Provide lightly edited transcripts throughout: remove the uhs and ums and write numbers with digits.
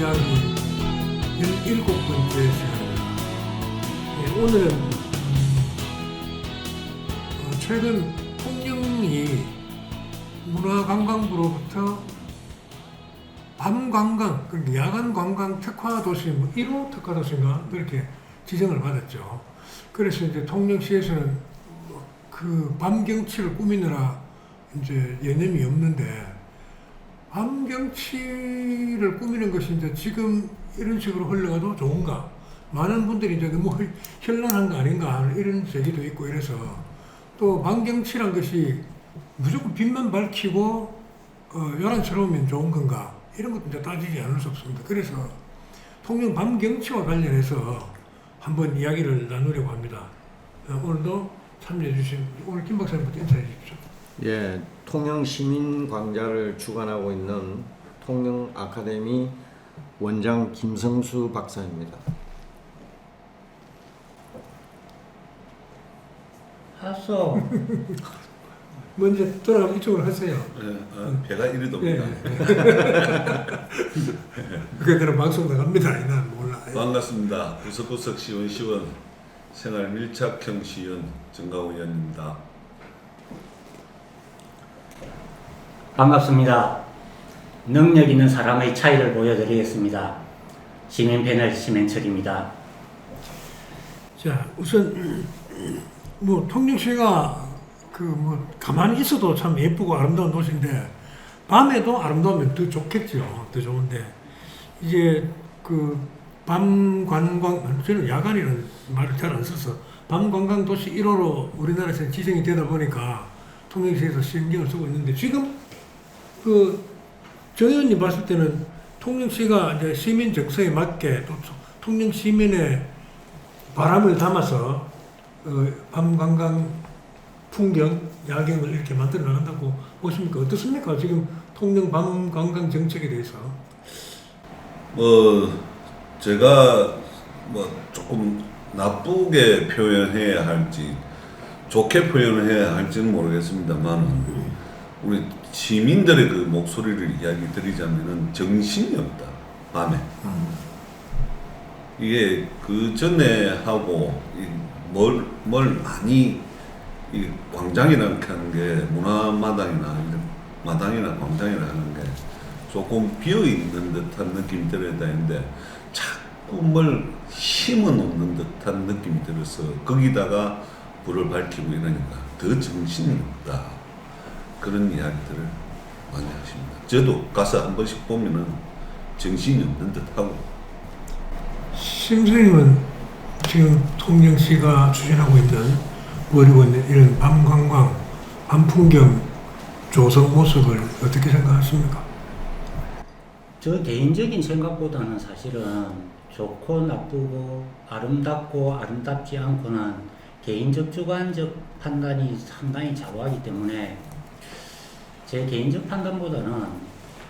이야기 17번째 시간입니다. 예, 오늘은 최근 통영이 문화관광부로부터 밤관광, 그러니까 야간관광 특화도시, 1호 특화도시인가 그렇게 지정을 받았죠. 그래서 이제 통영시에서는 그 밤경치를 꾸미느라 이제 여념이 없는데, 밤경치를 꾸미는 것이 이제 지금 이런 식으로 흘러가도 좋은가? 많은 분들이 이제 너무 현란한 거 아닌가 하는 이런 제기도 있고, 이래서 또 밤경치란 것이 무조건 빛만 밝히고 요란스러우면 좋은 건가? 이런 것도 이제 따지지 않을 수 없습니다. 그래서 통영 밤경치와 관련해서 한번 이야기를 나누려고 합니다. 오늘도 참여해 주신 오늘 김 박사님부터 인사해 주십시오. 예, 통영 시민광자를 주관하고 있는 통영 아카데미 원장 김성수 박사입니다. 하소. 먼저 돌아가 이쪽으로 하세요. 네, 배가 이리 돕니다. 그대로 방송 나갑니다. 난 몰라. 반갑습니다. 구석구석 시원시원 생활 밀착형 시연 정가우 의원입니다. 반갑습니다. 능력 있는 사람의 차이를 보여드리겠습니다. 시민 패널 심행철입니다. 자, 우선 뭐 통영시가 가만히 있어도 참 예쁘고 아름다운 도시인데, 밤에도 아름다우면 더 좋겠죠. 더 좋은데, 이제 밤 관광, 저는 야간이라는 말을 잘 안 써서 밤 관광 도시 1호로 우리나라에서 지정이 되다 보니까 통영시에서 신경을 쓰고 있는데, 지금 정 의원님 봤을 때는 통영시가 이제 시민 정서에 맞게 또 통영 시민의 바람을 담아서 밤 관광 풍경, 야경을 이렇게 만들어 나간다고 보십니까? 어떻습니까? 지금 통영 밤 관광 정책에 대해서. 제가 조금 나쁘게 표현해야 할지 좋게 표현해야 할지는 모르겠습니다만, 우리 시민들의 그 목소리를 이야기 드리자면은 정신이 없다, 밤에. 이게 그 전에 하고 뭘 많이 이 광장이라는 게 문화마당이나 마당이나 광장이라 하는 게 조금 비어있는 듯한 느낌이 들어야 되는데, 자꾸 뭘 심어놓는 듯한 느낌이 들어서 거기다가 불을 밝히고 이러니까 더 정신이 없다, 그런 이야기들을 많이 하십니다. 저도 가서 한 번씩 보면은 정신이 없는 듯하고. 심 선생님은 지금 통영시가 추진하고 있는, 벌이고 있는 이런 밤 관광, 밤 풍경 조성 모습을 어떻게 생각하십니까? 저 개인적인 생각보다는 사실은 좋고 나쁘고 아름답고 아름답지 않고는 개인적 주관적 판단이 상당히 좌우하기 때문에 제 개인적 판단보다는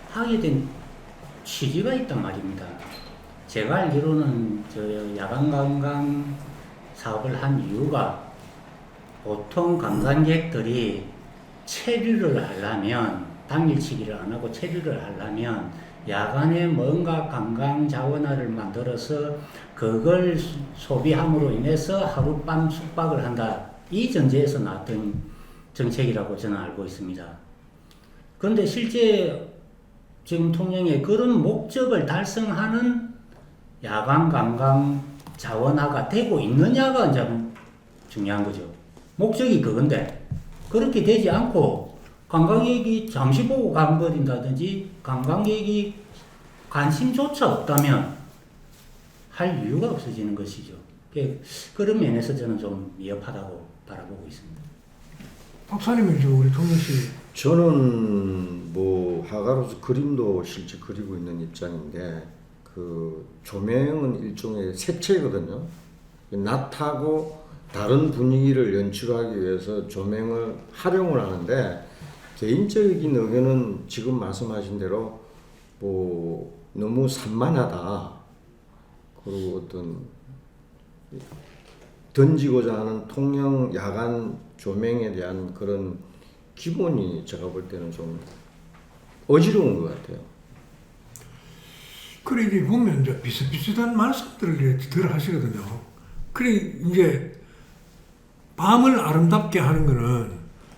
하게 된 취지가 있단 말입니다. 제가 알기로는 저 야간 관광 사업을 한 이유가, 보통 관광객들이 체류를 하려면, 당일치기를 안 하고 체류를 하려면 야간에 뭔가 관광 자원화를 만들어서 그걸 소비함으로 인해서 하룻밤 숙박을 한다, 이 전제에서 나왔던 정책이라고 저는 알고 있습니다. 그런데 실제 지금 통영에 그런 목적을 달성하는 야간 관광 자원화가 되고 있느냐가 이제 중요한 거죠. 목적이 그건데 그렇게 되지 않고 관광객이 잠시 보고 가버린다든지 관광객이 관심조차 없다면 할 이유가 없어지는 것이죠. 그런 면에서 저는 좀 미흡하다고 바라보고 있습니다. 박사님은 지금 우리 통영시. 저는 화가로서 그림도 실제 그리고 있는 입장인데, 그 조명은 일종의 색채거든요. 낮하고 다른 분위기를 연출하기 위해서 조명을 활용을 하는데, 개인적인 의견은 지금 말씀하신 대로 너무 산만하다, 그리고 어떤 던지고자 하는 통영 야간 조명에 대한 그런 기본이 제가 볼 때는 좀 어지러운 것 같아요. 그래 이제 보면 이제 비슷비슷한 말씀들을 들 하시거든요. 그래 이제 밤을 아름답게 하는 거는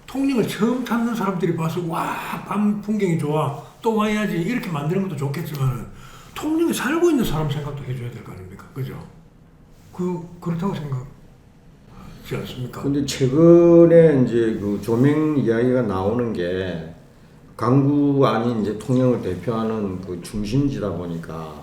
통영을 처음 찾는 사람들이 봐서 와, 밤 풍경이 좋아, 또 와야지 이렇게 만드는 것도 좋겠지만 통영에 살고 있는 사람 생각도 해줘야 될 거 아닙니까? 그죠? 그렇다고 생각하지 않습니까? 근데 최근에 이제 그 조명 이야기가 나오는 게 강구 안이 이제 통영을 대표하는 그 중심지다 보니까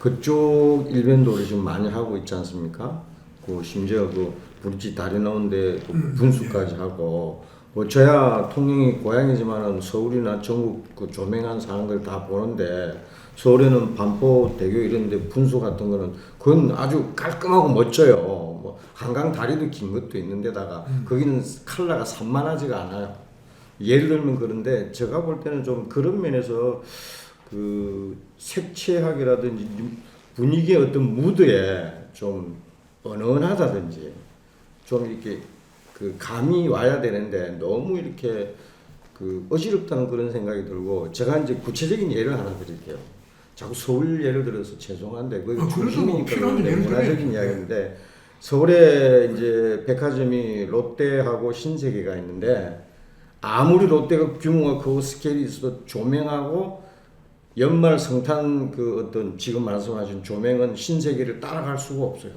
그쪽 일변도를 지금 많이 하고 있지 않습니까? 그 심지어 그 브릿지 다리 넣은데 분수까지 하고 뭐 저야 통영이 고향이지만은 서울이나 전국 그 조명한 사람들 다 보는데 서울에는 반포대교 이런데 분수 같은 거는 그건 아주 깔끔하고 멋져요. 뭐 한강 다리도 긴 것도 있는데다가 거기는 컬러가 산만하지가 않아요. 예를 들면 그런데 제가 볼 때는 좀 그런 면에서 그 색채학이라든지 분위기의 어떤 무드에 좀 은은하다든지 좀 이렇게 그 감이 와야 되는데 너무 이렇게 그 어지럽다는 그런 생각이 들고 제가 이제 구체적인 예를 하나 드릴게요. 자꾸 서울 예를 들어서 죄송한데 그 중심이니까 그런데 문화적인 이야기인데 서울에 이제 백화점이 롯데하고 신세계가 있는데 아무리 롯데가 규모가 크고 스케일이 있어도 조명하고 연말 성탄 그 어떤 지금 말씀하신 조명은 신세계를 따라갈 수가 없어요.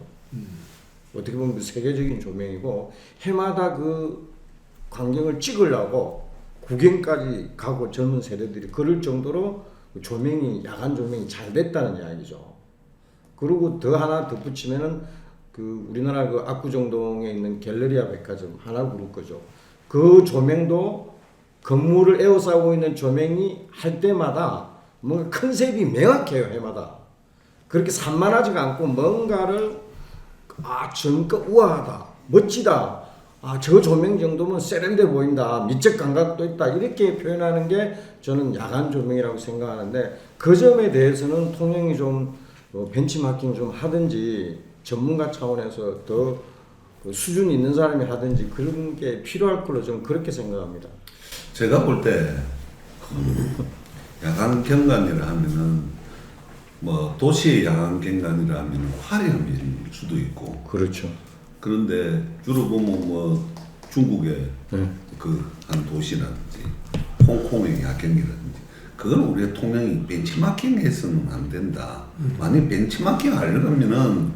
어떻게 보면 그 세계적인 조명이고 해마다 그 광경을 찍으려고 구경까지 가고 젊은 세대들이 그럴 정도로 조명이 야간 조명이 잘 됐다는 이야기죠. 그리고 더 하나 덧붙이면은 그 우리나라 그 압구정동에 있는 갤러리아 백화점 하나그룹 거죠. 그 조명도 건물을 에워싸고 있는 조명이 할 때마다 뭔가 컨셉이 명확해요. 해마다 그렇게 산만하지가 않고 뭔가를 정껏 우아하다, 멋지다, 저 조명 정도면 세련돼 보인다, 미적 감각도 있다 이렇게 표현하는 게 저는 야간 조명이라고 생각하는데 그 점에 대해서는 통영이 좀 벤치마킹 좀 하든지 전문가 차원에서 더 수준 있는 사람이 하든지 그런 게 필요할 걸로 저는 그렇게 생각합니다. 제가 볼 때 야간 경관이라 하면은 뭐 도시의 야간 경관이라 하면 화려함일 수도 있고 그렇죠. 그런데 주로 보면 뭐 중국의 그 한 도시라든지 홍콩의 야경이라든지 그건 우리가 통영이 벤치마킹해서는 안 된다. 만약 벤치마킹 하려면은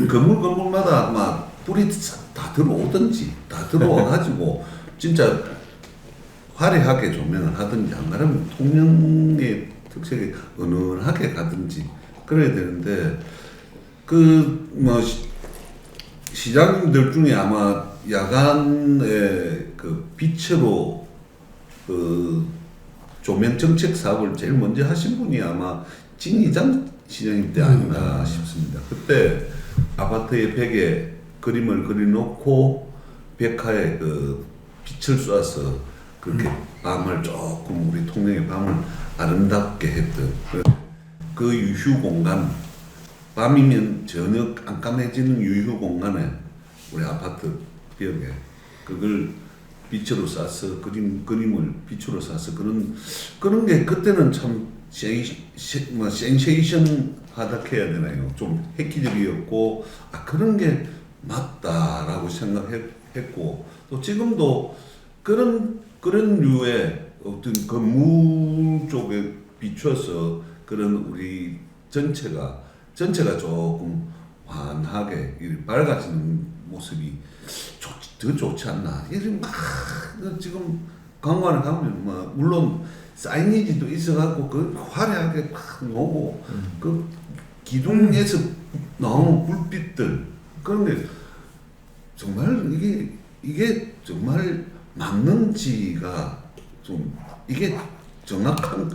건물마다 막 불이 다 들어오든지 다 들어와가지고 진짜 화려하게 조명을 하든지 안 그러면 통영의 특색이 은은하게 가든지 그래야 되는데 그 뭐 시장님들 중에 아마 야간에 그 빛으로 그 조명 정책 사업을 제일 먼저 하신 분이 아마 진이장 시장님 때 아닌가 싶습니다. 그때 아파트의 벽에 그림을 그려놓고 벽화에 그 빛을 쏴서 그렇게 밤을 조금 우리 통영의 밤을 아름답게 했던 그 유휴 공간 밤이면 전혀 깜깜해지는 유휴 공간에 우리 아파트 벽에 그걸 빛으로 쏴서 그림을 빛으로 쏴서 그런 게 그때는 참 센세이션 하다 해야 되나요? 좀 획기적이었고 그런 게 맞다라고 생각했고 또 지금도 그런 류의 어떤 건물 쪽에 비춰서 그런 우리 전체가 조금 환하게 밝아지는 모습이 더 좋지 않나. 이게 막 지금 관광을 가면 뭐 물론 사이니지도 있어갖고 그 화려하게 막 놓고 그 기둥에서 나오는 불빛들 그런 게 정말 이게 정말 맞는지가 좀 이게 정확한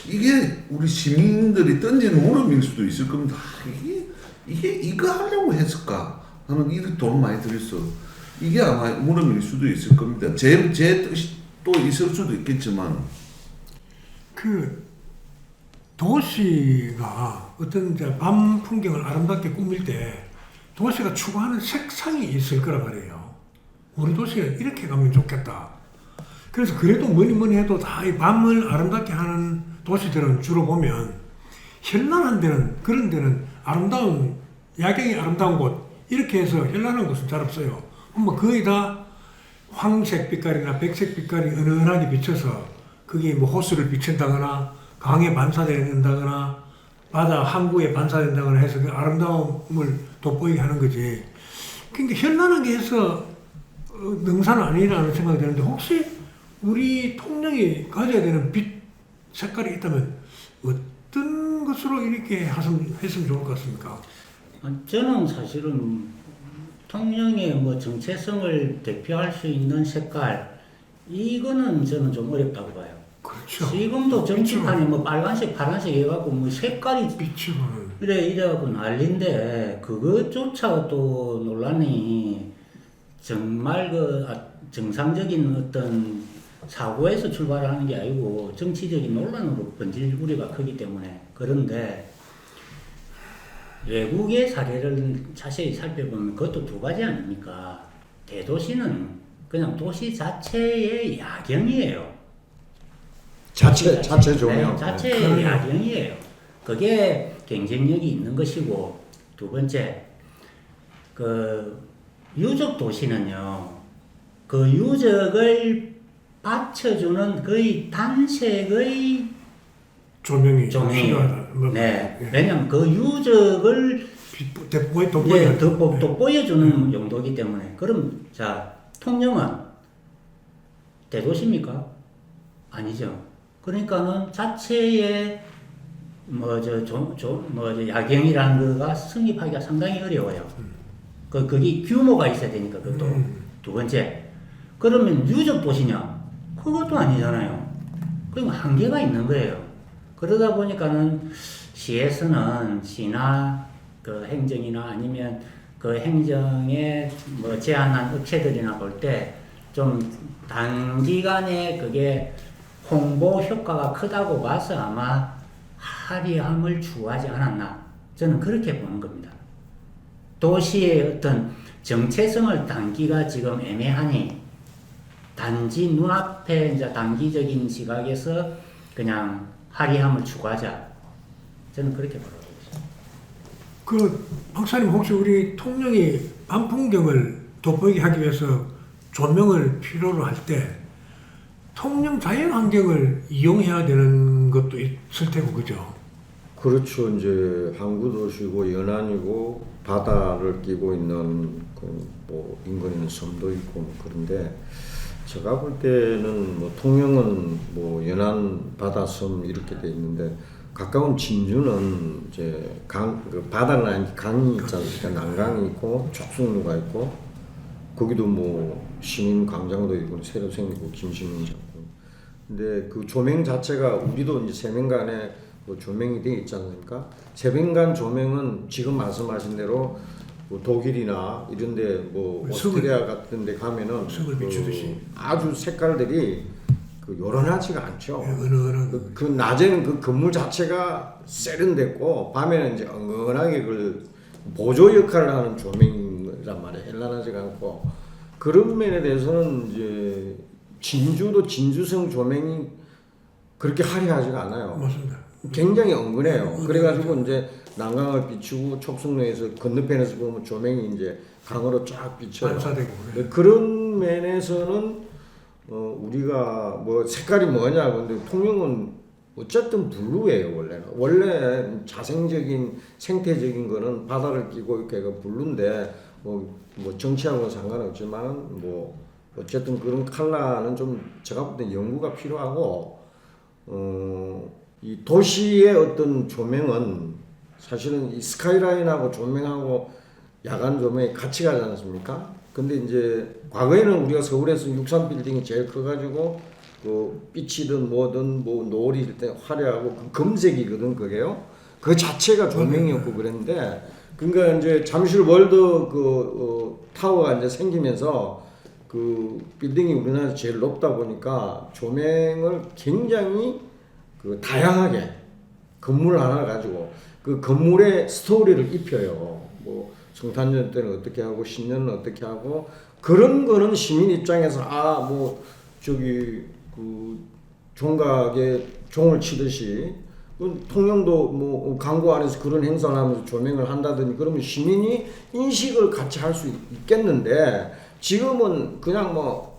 이게 우리 시민들이 던지는 물음일 수도 있을 겁니다. 이게 이거 하려고 했을까 하는 이렇게 돈 많이 들였어. 이게 아마 물음일 수도 있을 겁니다. 제 뜻이 또 있을 수도 있겠지만 그 도시가 어떤 이제 밤 풍경을 아름답게 꾸밀 때 도시가 추구하는 색상이 있을 거란 말이에요. 우리 도시가 이렇게 가면 좋겠다. 그래서 그래도 뭐니 해도 다 이 밤을 아름답게 하는 도시들은 주로 보면 현란한 데는 그런 데는 아름다운 야경이 아름다운 곳 이렇게 해서 현란한 곳은 잘 없어요. 뭐 거의 다 황색 빛깔이나 백색 빛깔이 은은하게 비쳐서 그게 뭐 호수를 비춘다거나 강에 반사된다거나 바다 항구에 반사된다거나 해서 그 아름다움을 돋보이게 하는 거지. 그러니까 현란하게 해서 능사는 아니라는 생각이 드는데 혹시 우리 통영이 가져야 되는 빛 색깔이 있다면 어떤 것으로 이렇게 했으면 좋을 것 같습니까? 저는 사실은 통영의 뭐 정체성을 대표할 수 있는 색깔 이거는 저는 좀 어렵다고 봐요. 그렇죠. 지금도 정치판에 뭐 빨간색, 파란색 해갖고 뭐 색깔이 빛으로는 이래갖고 난리인데 그것조차 또 논란이 정말 정상적인 어떤 사고에서 출발하는 게 아니고 정치적인 논란으로 번질 우려가 크기 때문에 그런데 외국의 사례를 자세히 살펴보면 그것도 두 가지 아닙니까? 대도시는 그냥 도시 자체의 야경이에요. 자체 조명. 네, 자체의 그러네요. 야경이에요. 그게 경쟁력이 있는 것이고 두 번째 그 유적 도시는요. 그 유적을 받쳐주는 거의 단색의 조명이 조명이 필요하다. 뭐, 네. 예. 왜냐면 그 유적을 돋보여. 돋보여주는 용도이기 때문에 그럼 자 통영은 대도시입니까? 아니죠. 그러니까는 자체의 야경이라는 거가 성립하기가 상당히 어려워요. 그게 규모가 있어야 되니까 그것도 두 번째 그러면 유적 도시냐? 그것도 아니잖아요. 그러면 한계가 있는 거예요. 그러다 보니까는 시에서는 시나 그 행정이나 아니면 그 행정에 뭐 제한한 업체들이나 볼 때 좀 단기간에 그게 홍보 효과가 크다고 봐서 아마 화려함을 추구하지 않았나 저는 그렇게 보는 겁니다. 도시의 어떤 정체성을 담기가 지금 애매하니 단지 눈앞에 이제 단기적인 시각에서 그냥 화려함을 추구하자 저는 그렇게 보고 있습니다. 그 박사님 혹시 우리 통영이 밤풍경을 돋보이게 하기 위해서 조명을 필요로 할 때 통영 자연환경을 이용해야 되는 것도 있을 테고 그죠? 그렇죠. 이제 항구 도시고 연안이고 바다를 끼고 있는 뭐 인근에는 섬도 있고 뭐 그런데 제가 볼 때는 뭐 통영은 뭐 연안 바다 섬 이렇게 돼 있는데 가까운 진주는 이제 그 바다는 아닌 강이 있지 않습니까? 난강이 있고 촉순루가 있고 거기도 뭐 시민 광장도 있고 새로 생기고 김시민 작품. 근데 그 조명 자체가 우리도 이제 세면관에 뭐 조명이 돼 있지 않습니까? 세면관 조명은 지금 말씀하신 대로 뭐 독일이나 이런데 뭐 오스트리아 같은 데 가면은 습을 비추듯이 아주 색깔들이 그 요란하지가 않죠. 은은한 그 낮에는 그 건물 자체가 세련됐고 밤에는 이제 은근하게 그걸 보조 역할을 하는 조명이란 말이에요. 현란하지가 않고 그런 면에 대해서는 이제 진주도 진주성 조명이 그렇게 화려하지가 않아요. 맞습니다. 굉장히 은근해요. 그래가지고 이제 난강을 비추고 촉순로에서 건너편에서 보면 조명이 이제 강으로 쫙 비쳐요. 반사되고 그래. 그런 면에서는 우리가 뭐 색깔이 뭐냐 근데 통영은 어쨌든 블루예요 원래는. 원래 자생적인 생태적인 거는 바다를 끼고 이렇게 블루인데 뭐 정치하고는 상관없지만 뭐 어쨌든 그런 컬러는 좀 제가 볼 때 연구가 필요하고 이 도시의 어떤 조명은 사실은 이 스카이라인하고 조명하고 야간 조명이 같이 가지 않습니까? 근데 이제 과거에는 우리가 서울에서 63빌딩이 제일 커가지고 그 빛이든 뭐든 뭐 노을일 때 화려하고 그 금색이거든 그게요. 그 자체가 조명이었고 그랬는데 그러니까 이제 잠실 월드 타워가 이제 생기면서 그 빌딩이 우리나라에서 제일 높다 보니까 조명을 굉장히 그 다양하게 건물 하나 가지고 그 건물에 스토리를 입혀요. 뭐 성탄절 때는 어떻게 하고 신년은 어떻게 하고 그런 거는 시민 입장에서 뭐 저기 그 종각에 종을 치듯이 통영도 뭐 강구 안에서 그런 행사를 하면서 조명을 한다더니 그러면 시민이 인식을 같이 할 수 있겠는데 지금은 그냥 뭐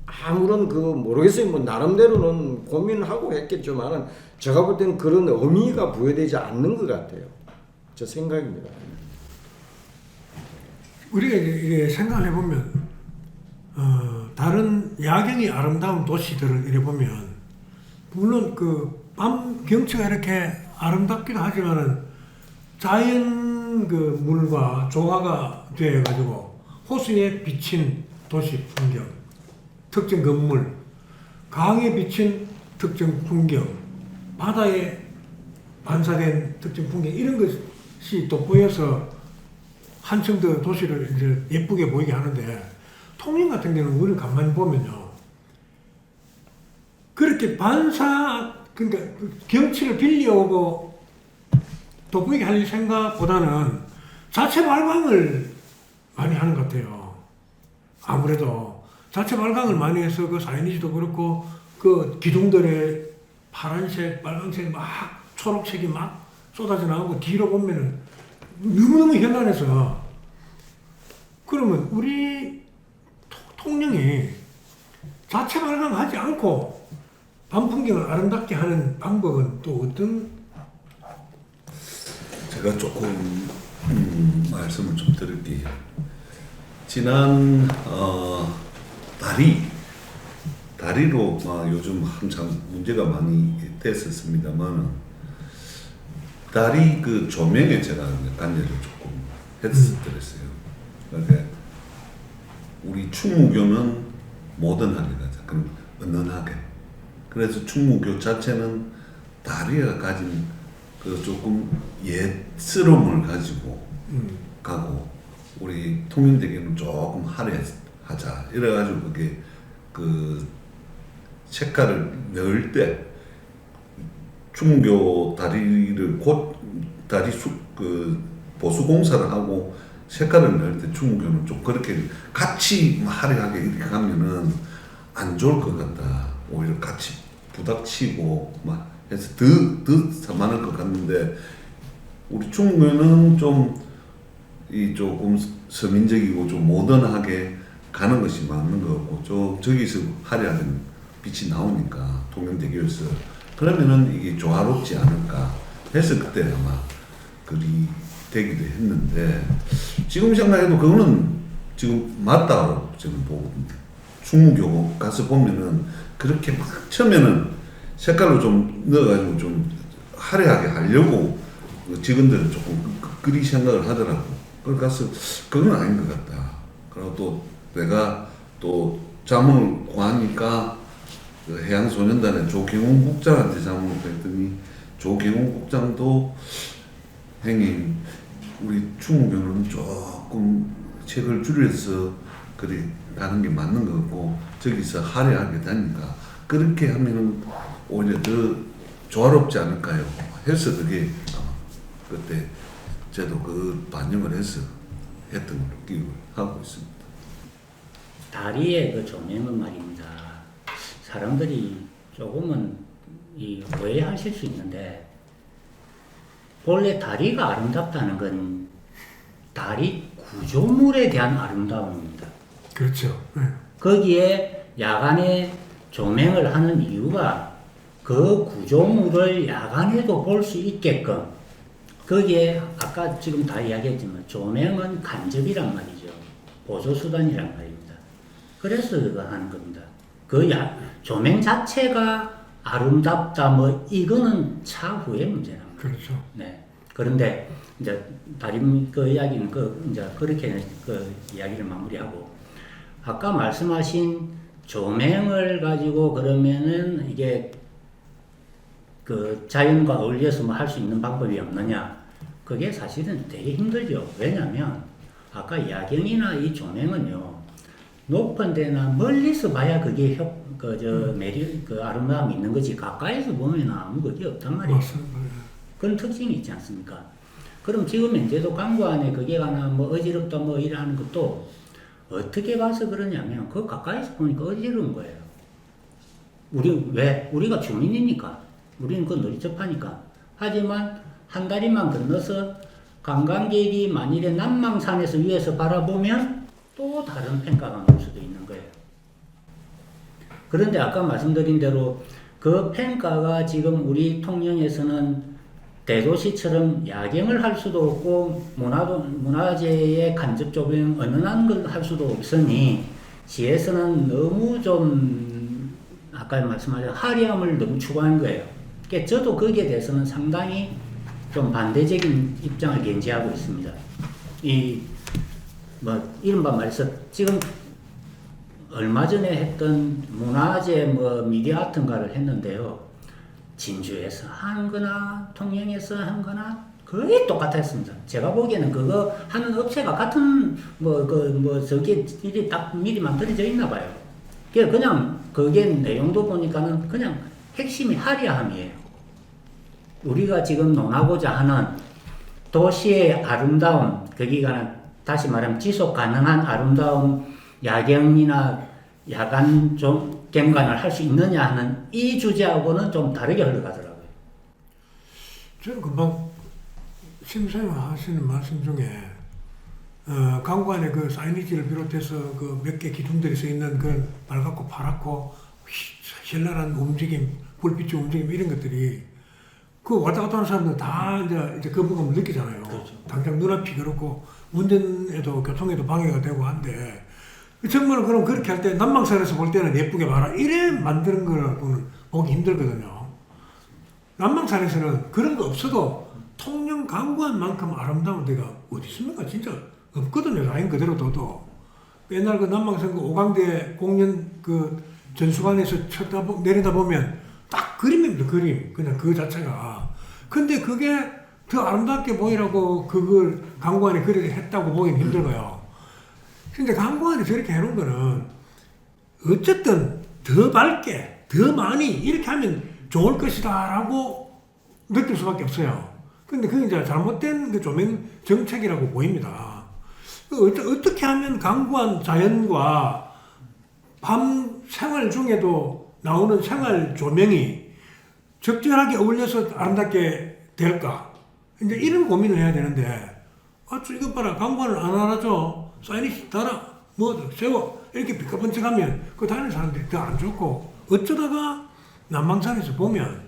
아무런 그 모르겠어요. 뭐 나름대로는 고민하고 했겠지만은 제가 볼 때는 그런 의미가 부여되지 않는 것 같아요. 제 생각입니다. 우리가 이게 생각을 해보면 다른 야경이 아름다운 도시들을 이래 보면 물론 그 밤 경치가 이렇게 아름답기도 하지만은 자연 그 물과 조화가 되어 가지고 호수에 비친 도시 풍경, 특정 건물, 강에 비친 특정 풍경, 바다에 반사된 특정 풍경 이런 것이 돋보여서 한층 더 도시를 이제 예쁘게 보이게 하는데 통영 같은 경우는 우리를 가만히 보면요. 그렇게 그러니까 경치를 빌려오고 돋보이게 할 생각보다는 자체 발광을 많이 하는 것 같아요. 아무래도 자체 발광을 많이 해서 그 사이니지도 그렇고 그 기둥들에 파란색, 빨간색 막 초록색이 막 쏟아져 나오고 뒤로 보면은 너무너무 현란해서 그러면 우리 통영이 자체 발광하지 않고 밤 풍경을 아름답게 하는 방법은 또 어떤? 제가 조금 말씀을 좀 드릴게요. 지난 다리로 요즘 한참 문제가 많이 됐었습니다만 다리 그 조명에 제가 관여를 조금 했었어요. 그러니까 우리 충무교는 모던하게 가자. 그럼 은은하게. 그래서 충무교 자체는 다리가 가진 그 조금 옛스러움을 가지고 가고 우리 통일대교는 조금 화려하자. 이래가지고 그게 그 색깔을 넣을 때 충무교 다리를 그 보수 공사를 하고 색깔을 넣을 때 충무교는 좀 그렇게 같이 화려하게 이렇게 가면은 안 좋을 것 같다. 오히려 같이 부닥치고 막 해서 더 산만할 것 같는데 우리 충무교는 좀 이 조금 서민적이고 좀 모던하게 가는 것이 맞는 것 같고 저기서 화려하게 빛이 나오니까 통영대교에서 그러면은 이게 조화롭지 않을까 해서 그때 아마 그리 되기도 했는데 지금 생각해도 그거는 지금 맞다고 저는 보거든요. 충무교 가서 보면은 그렇게 막 처음에는 색깔로 좀 넣어가지고 좀 화려하게 하려고 직원들은 조금 그리 생각을 하더라고. 그걸 가서 그건 아닌 것 같다. 그리고 또 내가 또 자문을 구하니까 그 해양소년단의 조경훈 국장한테 자문을 했더니 조경훈 국장도 형님 우리 충무교는 조금 책을 줄여서 그리 가는 게 맞는 것 같고 저기서 화려하게 다니까 그렇게 하면은 오히려 더 조화롭지 않을까요? 해서 그게 그때 저도 그 반영을 해서 했던 걸로 기억을 하고 있습니다. 다리의 그 조명은 말입니다. 사람들이 조금은 오해하실 수 있는데 본래 다리가 아름답다는 건 다리 구조물에 대한 아름다움입니다. 그렇죠. 네. 거기에 야간에 조명을 하는 이유가 그 구조물을 야간에도 볼 수 있게끔 거기에 아까 지금 다 이야기했지만 조명은 간접이란 말이죠. 보조수단이란 말입니다. 그래서 그거 하는 겁니다. 조명 자체가 아름답다 뭐 이거는 차후의 문제랍니다. 그렇죠. 네. 그런데 이제 다른 그 이야기는 이제 그렇게 그 이야기를 마무리하고 아까 말씀하신 조명을 가지고 그러면은 이게 그 자연과 어울려서 뭐 할 수 있는 방법이 없느냐? 그게 사실은 되게 힘들죠. 왜냐면 아까 야경이나 이 조명은요 높은 데나 멀리서 봐야 그게 매력, 아름다움이 있는 거지 가까이서 보면 아무 그게 없단 말이에요. 맞습니다. 그런 특징이 있지 않습니까? 그럼 지금 현재도 강구 안에 그게 가나 뭐 어지럽다 뭐 이러는 것도 어떻게 봐서 그러냐면 그 가까이서 보니까 어지러운 거예요. 우리가 주민이니까 우리는 그걸 늘 접하니까 하지만 한 다리만 건너서 관광객이 만일에 남망산에서 위에서 바라보면 또 다른 평가가 나올 수도 있는 거예요. 그런데 아까 말씀드린 대로 그 평가가 지금 우리 통영에서는 대도시처럼 야경을 할 수도 없고 문화재의 간접 조명 은은한 걸 할 수도 없으니 시에서는 너무 좀 아까 말씀하신 화려함을 너무 추구한 거예요. 그러니까 저도 거기에 대해서는 상당히 좀 반대적인 입장을 견지하고 있습니다. 이른바 말해서 지금 얼마 전에 했던 문화재 미디어 아트인가를 했는데요. 진주에서 한 거나 통영에서 한 거나 거의 똑같았습니다. 제가 보기에는 그거 하는 업체가 같은 저게 일이 딱 미리 만들어져 있나 봐요. 그냥 그게 내용도 보니까는 그냥 핵심이 화려함이에요. 우리가 지금 논하고자 하는 도시의 아름다움, 거기가 다시 말하면 지속 가능한 아름다움, 야경이나 야간 좀 경관을 할 수 있느냐 하는 이 주제하고는 좀 다르게 흘러가더라고요. 저는 금방 심사님 하시는 말씀 중에 강관에 그 사이니지를 비롯해서 그 몇 개 기둥들이 서 있는 그런 빨갛고 파랗고 현란한 움직임, 불빛의 움직임 이런 것들이 그 왔다 갔다 하는 사람들 다 이제 거부감을 느끼잖아요. 그렇죠. 당장 눈앞이 그렇고 운전에도 교통에도 방해가 되고 한데 정말 그럼 그렇게 할 때 남망산에서 볼 때는 예쁘게 봐라 이래 만드는 거는 보기 힘들거든요. 남망산에서는 그런 거 없어도 통영 강구안만큼 아름다운 데가 어디 있습니까? 진짜 없거든요. 라인 그대로 둬도. 옛날 그 남망산 그 오강대 공연 그 전수관에서 내려다보면 딱 그림입니다. 그림. 그냥 그 자체가. 근데 그게 더 아름답게 보이라고 그걸 강구안에 그렇게 했다고 보기는 힘들어요. 근데 강구안에 저렇게 해놓은 거는 어쨌든 더 밝게, 더 많이 이렇게 하면 좋을 것이다라고 느낄 수밖에 없어요. 근데 그게 이제 잘못된 그 조명 정책이라고 보입니다. 어떻게 하면 강구안 자연과 밤 생활 중에도 나오는 생활 조명이 적절하게 어울려서 아름답게 될까? 이제 이런 고민을 해야 되는데, 이거 봐라, 강구안을 안 알아줘. 사이니지 달아, 세워. 이렇게 비까번쩍하면 그 다니는 사람들이 더 안 좋고, 어쩌다가 남망산에서 보면,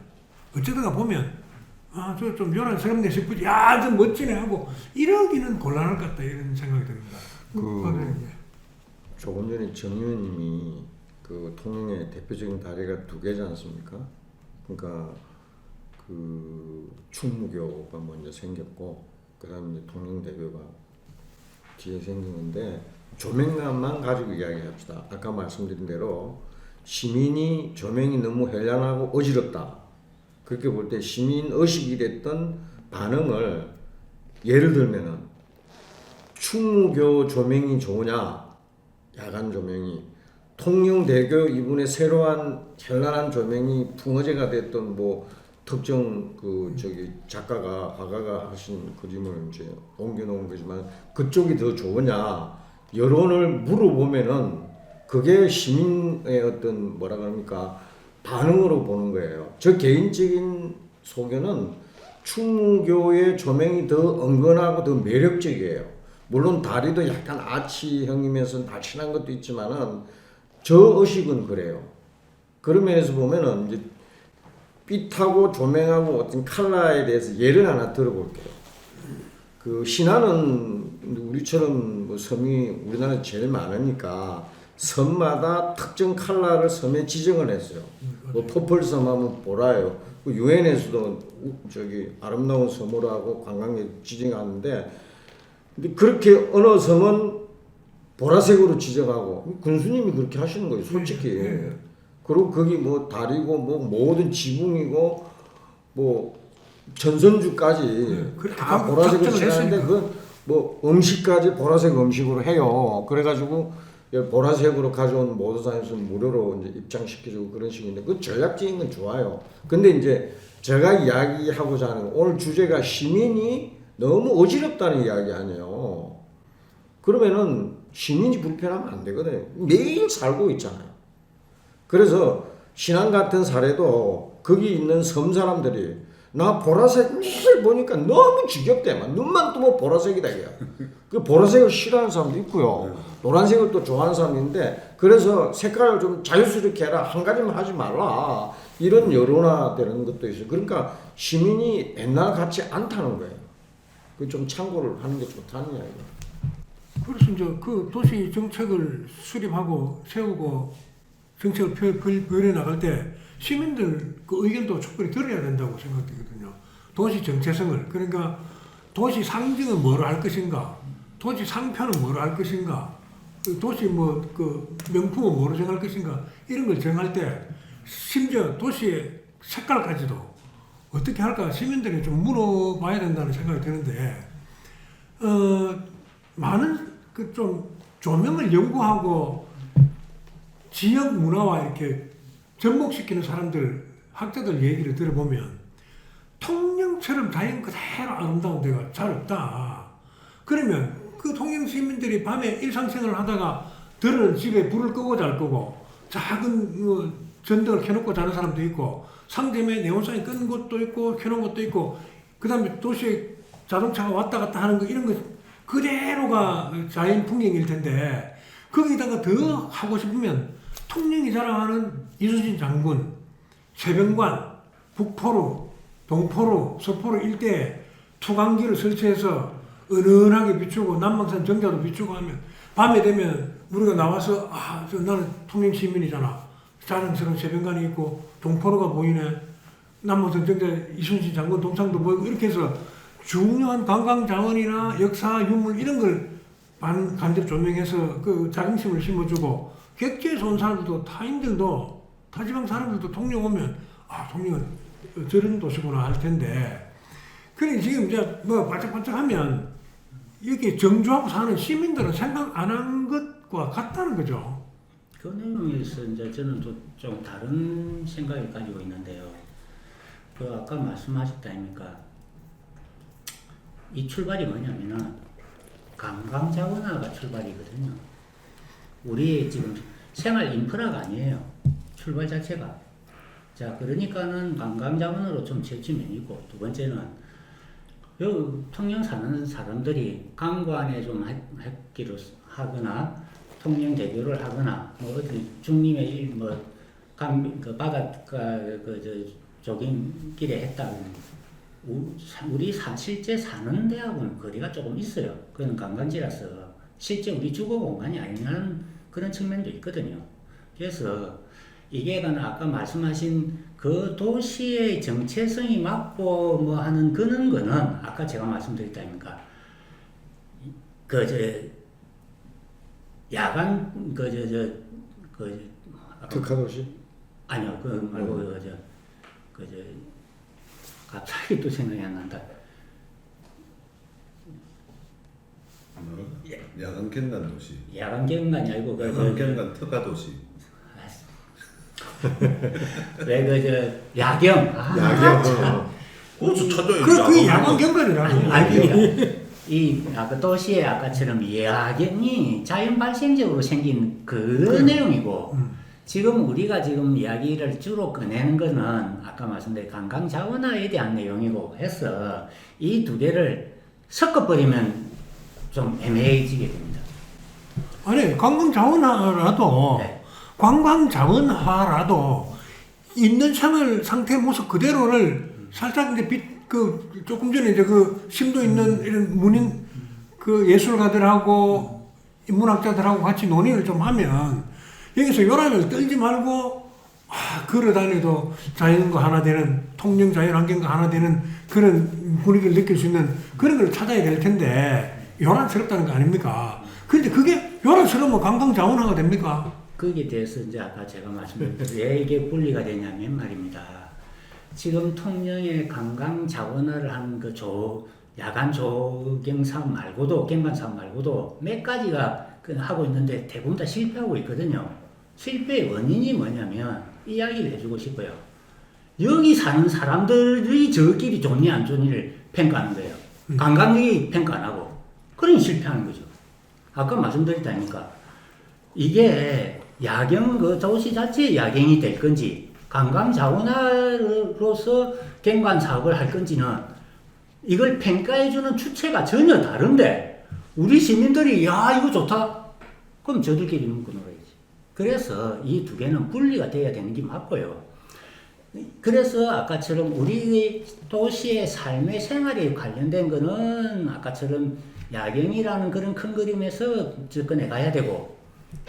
저 좀 요란스럽네 싶지, 야, 좀 멋지네 하고, 이러기는 곤란할 것 같다, 이런 생각이 듭니다. 조금 전에 정 의원님이 그 통영의 대표적인 다리가 두 개지 않습니까? 그러니까 그 충무교가 먼저 생겼고, 그 다음에 통영대교가 뒤에 생기는데, 조명감만 가지고 이야기합시다. 아까 말씀드린 대로 시민이 조명이 너무 현란하고 어지럽다. 그렇게 볼 때 시민 의식이 됐던 반응을 예를 들면은 충무교 조명이 좋으냐, 야간 조명이, 통영대교 이번에 새로운 현란한 조명이 풍어제가 됐던 특정 작가가 화가가 하신 그림을 이제 옮겨놓은 거지만 그쪽이 더 좋으냐 여론을 물어보면은 그게 시민의 어떤 반응으로 보는 거예요. 저 개인적인 소견은 충무교의 조명이 더 은근하고 더 매력적이에요. 물론 다리도 약간 아치형이면서 날씬한 것도 있지만은 저 의식은 그래요. 그런 면에서 보면은 이제 빛하고 조명하고 어떤 컬러에 대해서 예를 하나 들어볼게요. 그 신안은 우리처럼 섬이 우리나라에 제일 많으니까 섬마다 특정 컬러를 섬에 지정을 했어요. 퍼플섬 하면 보라예요. 유엔에서도 아름다운 섬으로 하고 관광객 지정하는데, 근데 그렇게 어느 섬은 보라색으로 지정하고 군수님이 그렇게 하시는 거예요, 솔직히. 그리고 거기 다리고 모든 지붕이고 전선주까지 다 보라색으로 칠하는데 음식까지 보라색 음식으로 해요. 그래가지고 보라색으로 가져온 모도산에서 무료로 이제 입장시켜주고 그런 식인데 그 전략적인 건 좋아요. 근데 이제 제가 이야기하고자 하는 오늘 주제가 시민이 너무 어지럽다는 이야기 아니에요. 그러면은 시민이 불편하면 안 되거든요. 매일 살고 있잖아요. 그래서 신안 같은 사례도 거기 있는 섬 사람들이 나 보라색 매일 보니까 너무 지겹대. 막 눈만 뜨면 보라색이다 이게. 그 보라색을 싫어하는 사람도 있고요. 노란색을 또 좋아하는 사람도 있는데 그래서 색깔을 좀 자유스럽게 해라. 한 가지만 하지 말라. 이런 여론화되는 것도 있어요. 그러니까 시민이 옛날 같지 않다는 거예요. 그 좀 참고를 하는 게 좋다는 이야기예요. 그래서 이제 그 도시 정책을 수립하고 세우고 정책을 표현해 나갈 때 시민들 그 의견도 충분히 들어야 된다고 생각되거든요. 도시 정체성을 그러니까 도시 상징은 뭐로 할 것인가, 도시 상표는 뭐로 할 것인가, 도시 뭐 그 명품은 뭐로 정할 것인가 이런 걸 정할 때 심지어 도시의 색깔까지도 어떻게 할까 시민들이 좀 물어봐야 된다는 생각이 드는데 많은 그 좀 조명을 연구하고 지역 문화와 이렇게 접목시키는 사람들, 학자들 얘기를 들어보면 통영처럼 자연 그대로 아름다운 데가 잘 없다. 그러면 그 통영 시민들이 밤에 일상생활을 하다가 들은 집에 불을 끄고 잘 거고 작은 뭐 전등을 켜놓고 자는 사람도 있고 상점에 네온사인 끈 곳도 있고 켜놓은 것도 있고 그 다음에 도시에 자동차가 왔다 갔다 하는 거 이런 거 그대로가 자연 풍경일 텐데 거기다가 더 하고 싶으면 통영이 자랑하는 이순신 장군, 세병관, 북포로, 동포로, 서포로 일대에 투광기를 설치해서 은은하게 비추고 남방산 정자도 비추고 하면 밤에 되면 우리가 나와서 나는 통영 시민이잖아. 자랑스러운 세병관이 있고 동포로가 보이네. 남방산 정자 이순신 장군 동상도 보이고 이렇게 해서 중요한 관광 자원이나 역사 유물 이런 걸 간접 조명해서 그 자긍심을 심어주고 객지에서 온 사람들도 타인들도 타지방 사람들도 통영 오면 통영은 저런 도시구나 할 텐데 그래 지금 이제 뭐 반짝반짝하면 이렇게 정주하고 사는 시민들은 생각 안 한 것과 같다는 거죠. 그 내용에서 이제 저는 또 좀 다른 생각을 가지고 있는데요. 그 아까 말씀하셨다 아닙니까? 이 출발이 뭐냐면은 관광자원화가 출발이거든요. 우리 지금 생활 인프라가 아니에요. 출발 자체가. 자, 그러니까는 관광자원으로 좀 제치면이고 두 번째는 여기 통영 사는 사람들이 강관에 좀 했기로 하거나 통영대교를 하거나 뭐 어디 중림의 그 바닷가 조깅길에 했다면 우리 실제 사는 데하고는 거리가 조금 있어요. 그건 관광지라서 실제 우리 주거 공간이 아니라는 그런 측면도 있거든요. 그래서 이게 아까 말씀하신 그 도시의 정체성이 맞고 뭐 하는 그런 거는 아까 제가 말씀드렸다 아닙니까? 야간 특화도시? 아니요 그 말고 갑자기 또 생각이 안 난다. 야간 경관 도시. 야간 경관이 아니고 야간 경관 특화 도시. 왜 야경. 야경. 어디서 찾아요? 그 야간 경관이라고. 아까 도시의 아까처럼 야경이 자연 발생적으로 생긴 그 내용이고 지금 우리가 지금 이야기를 주로 꺼내는 거는 아까 말씀드린 관광 자원화에 대한 내용이고 해서 이 두 개를 섞어버리면 좀 애매해지게 됩니다. 아니 관광 자원화라도 네. 관광 자원화라도 있는 생활 상태 모습 그대로를 살짝 이제 조금 전에 이제 그 심도 있는 이런 문인 그 예술가들하고 인문학자들하고 같이 논의를 좀 하면 여기서 요람을 떨지 말고 걸어 다녀도 자연과 하나 되는 통영 자연환경과 하나 되는 그런 분위기를 느낄 수 있는 그런 걸 찾아야 될 텐데 요란스럽다는 거 아닙니까? 그런데 그게 요란스러우면 관광 자원화가 됩니까? 거기에 대해서 이제 아까 제가 말씀드린 왜 이게 분리가 되냐면 말입니다. 지금 통영의 관광 자원화를 하는 그 야간 조경 사업 말고도 경관 사업 말고도 몇 가지가 하고 있는데 대부분 다 실패하고 있거든요. 실패의 원인이 뭐냐면 이야기를 해주고 싶어요. 여기 사는 사람들이 저끼리 좋니 안 좋니를 평가하는 거예요. 관광객이 평가 안 하고 그러니 실패하는 거죠. 아까 말씀드렸다니까 이게 야경 그 도시 자체의 야경이 될 건지 관광 자원화로서 경관 사업을 할 건지는 이걸 평가해주는 주체가 전혀 다른데 우리 시민들이 야 이거 좋다 그럼 저들끼리 묶어 놀아야지. 그래서 이 두 개는 분리가 돼야 되는 게 맞고요. 그래서 아까처럼 우리 도시의 삶의 생활에 관련된 거는 아까처럼 야경이라는 그런 큰 그림에서 접근해 가야 되고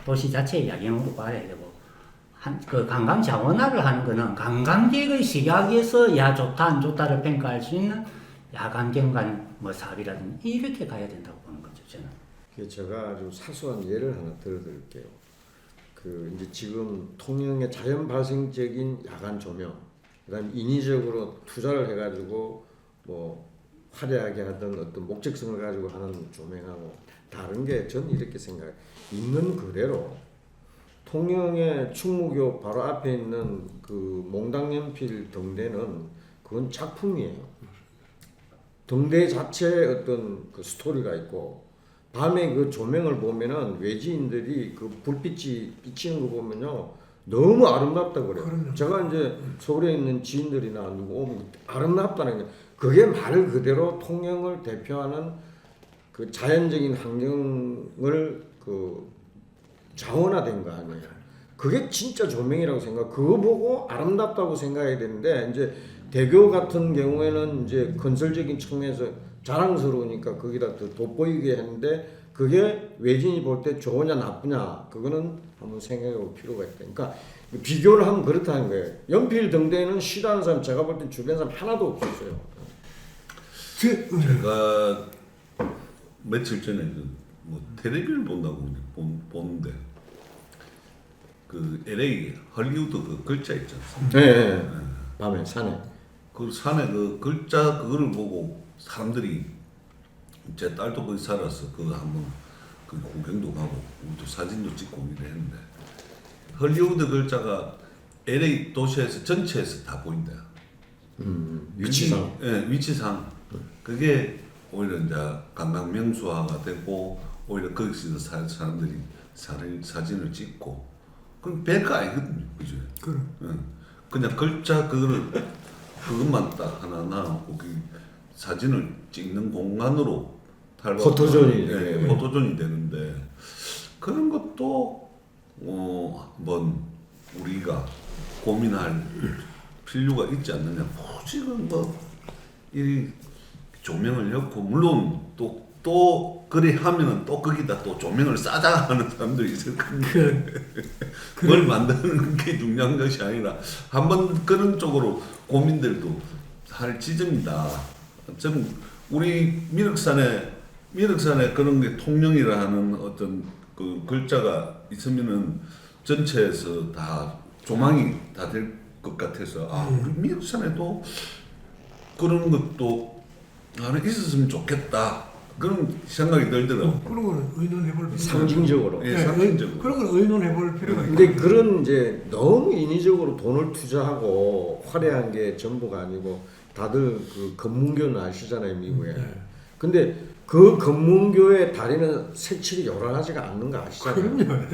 도시 자체의 야경으로 봐야 되고 그 관광 자원화를 하는 거는 관광객의 시각에서 야 좋다 안 좋다를 평가할 수 있는 야간 경관 뭐 사업이라든지 이렇게 가야 된다고 보는 거죠 저는. 제가 아주 사소한 예를 하나 들어드릴게요. 그 이제 지금 통영의 자연 발생적인 야간 조명, 그다음 인위적으로 투자를 해가지고 뭐 화려하게 하던 어떤 목적성을 가지고 하는 조명하고 다른 게 전 이렇게 생각해요. 있는 그대로 통영의 충무교 바로 앞에 있는 그 몽당연필 등대는 그건 작품이에요. 등대 자체에 어떤 그 스토리가 있고 밤에 그 조명을 보면은 외지인들이 그 불빛이 비치는 거 보면요 너무 아름답다고 그래요. 그럼요. 제가 이제 서울에 있는 지인들이나 누구 오면 아름답다는 게 그게 말 그대로 통영을 대표하는 그 자연적인 환경을 그 자원화된 거 아니에요. 그게 진짜 조명이라고 생각. 그거 보고 아름답다고 생각해야 되는데 이제 대교 같은 경우에는 이제 건설적인 측면에서 자랑스러우니까 거기다 더 돋보이게 했는데 그게 외진이 볼 때 좋으냐 나쁘냐 그거는 한번 생각해볼 필요가 있다. 그러니까 비교를 하면 그렇다는 거예요. 연필 등대에는 싫어하는 사람 제가 볼 때 주변 사람 하나도 없었어요. 제가 며칠 전에 뭐 텔레비를 본다고 보는데 그 LA 헐리우드 그 글자 있지 않습니까? 네. 밤에 산에. 그 산에 그 글자 그거를 보고 사람들이 제 딸도 거기 살아서 그거 한번 그 구경도 가고 또 사진도 찍고 이랬는데 헐리우드 글자가 LA 도시에서 전체에서 다 보인다. 위치상. 예, 위치상. 그게 오히려 이제 관광 명소화가 되고 오히려 거기서 사람들이 사진을 찍고 그럼 별거 아니거든요, 그죠? 그럼. 예. 그냥 글자 그것만 딱 하나 놔놓고 그 사진을 찍는 공간으로 포토존이 예, 포토존이 되는데 그런 것도 한번 우리가 고민할 필요가 있지 않느냐. 지금 이 조명을 넣고 물론 또 그래 하면은 또 거기다 또 조명을 싸자 하는 사람들이 있을 건데 그걸 만드는 게 중요한 것이 아니라 한번 그런 쪽으로 고민들도 할 지점이다. 좀 우리 미륵산에 그런 게 통영이라 하는 어떤 그 글자가 있으면은 전체에서 다 조망이 다 될 것 같아서 우리 미륵산에도 그런 것도 있었으면 좋겠다. 그런 생각이 들더라고요. 그런 거는 의논해볼 필요가 상징적으로. 예, 상징적으로. 그런 걸 의논해볼 필요가 있다. 근데 그런 이제 너무 인위적으로 돈을 투자하고 화려한 게 전부가 아니고 다들 그 검문교는 아시잖아요, 미국에. 근데 그 검문교의 다리는 색칠이 요란하지가 않는 거 아시잖아요. 그럼요.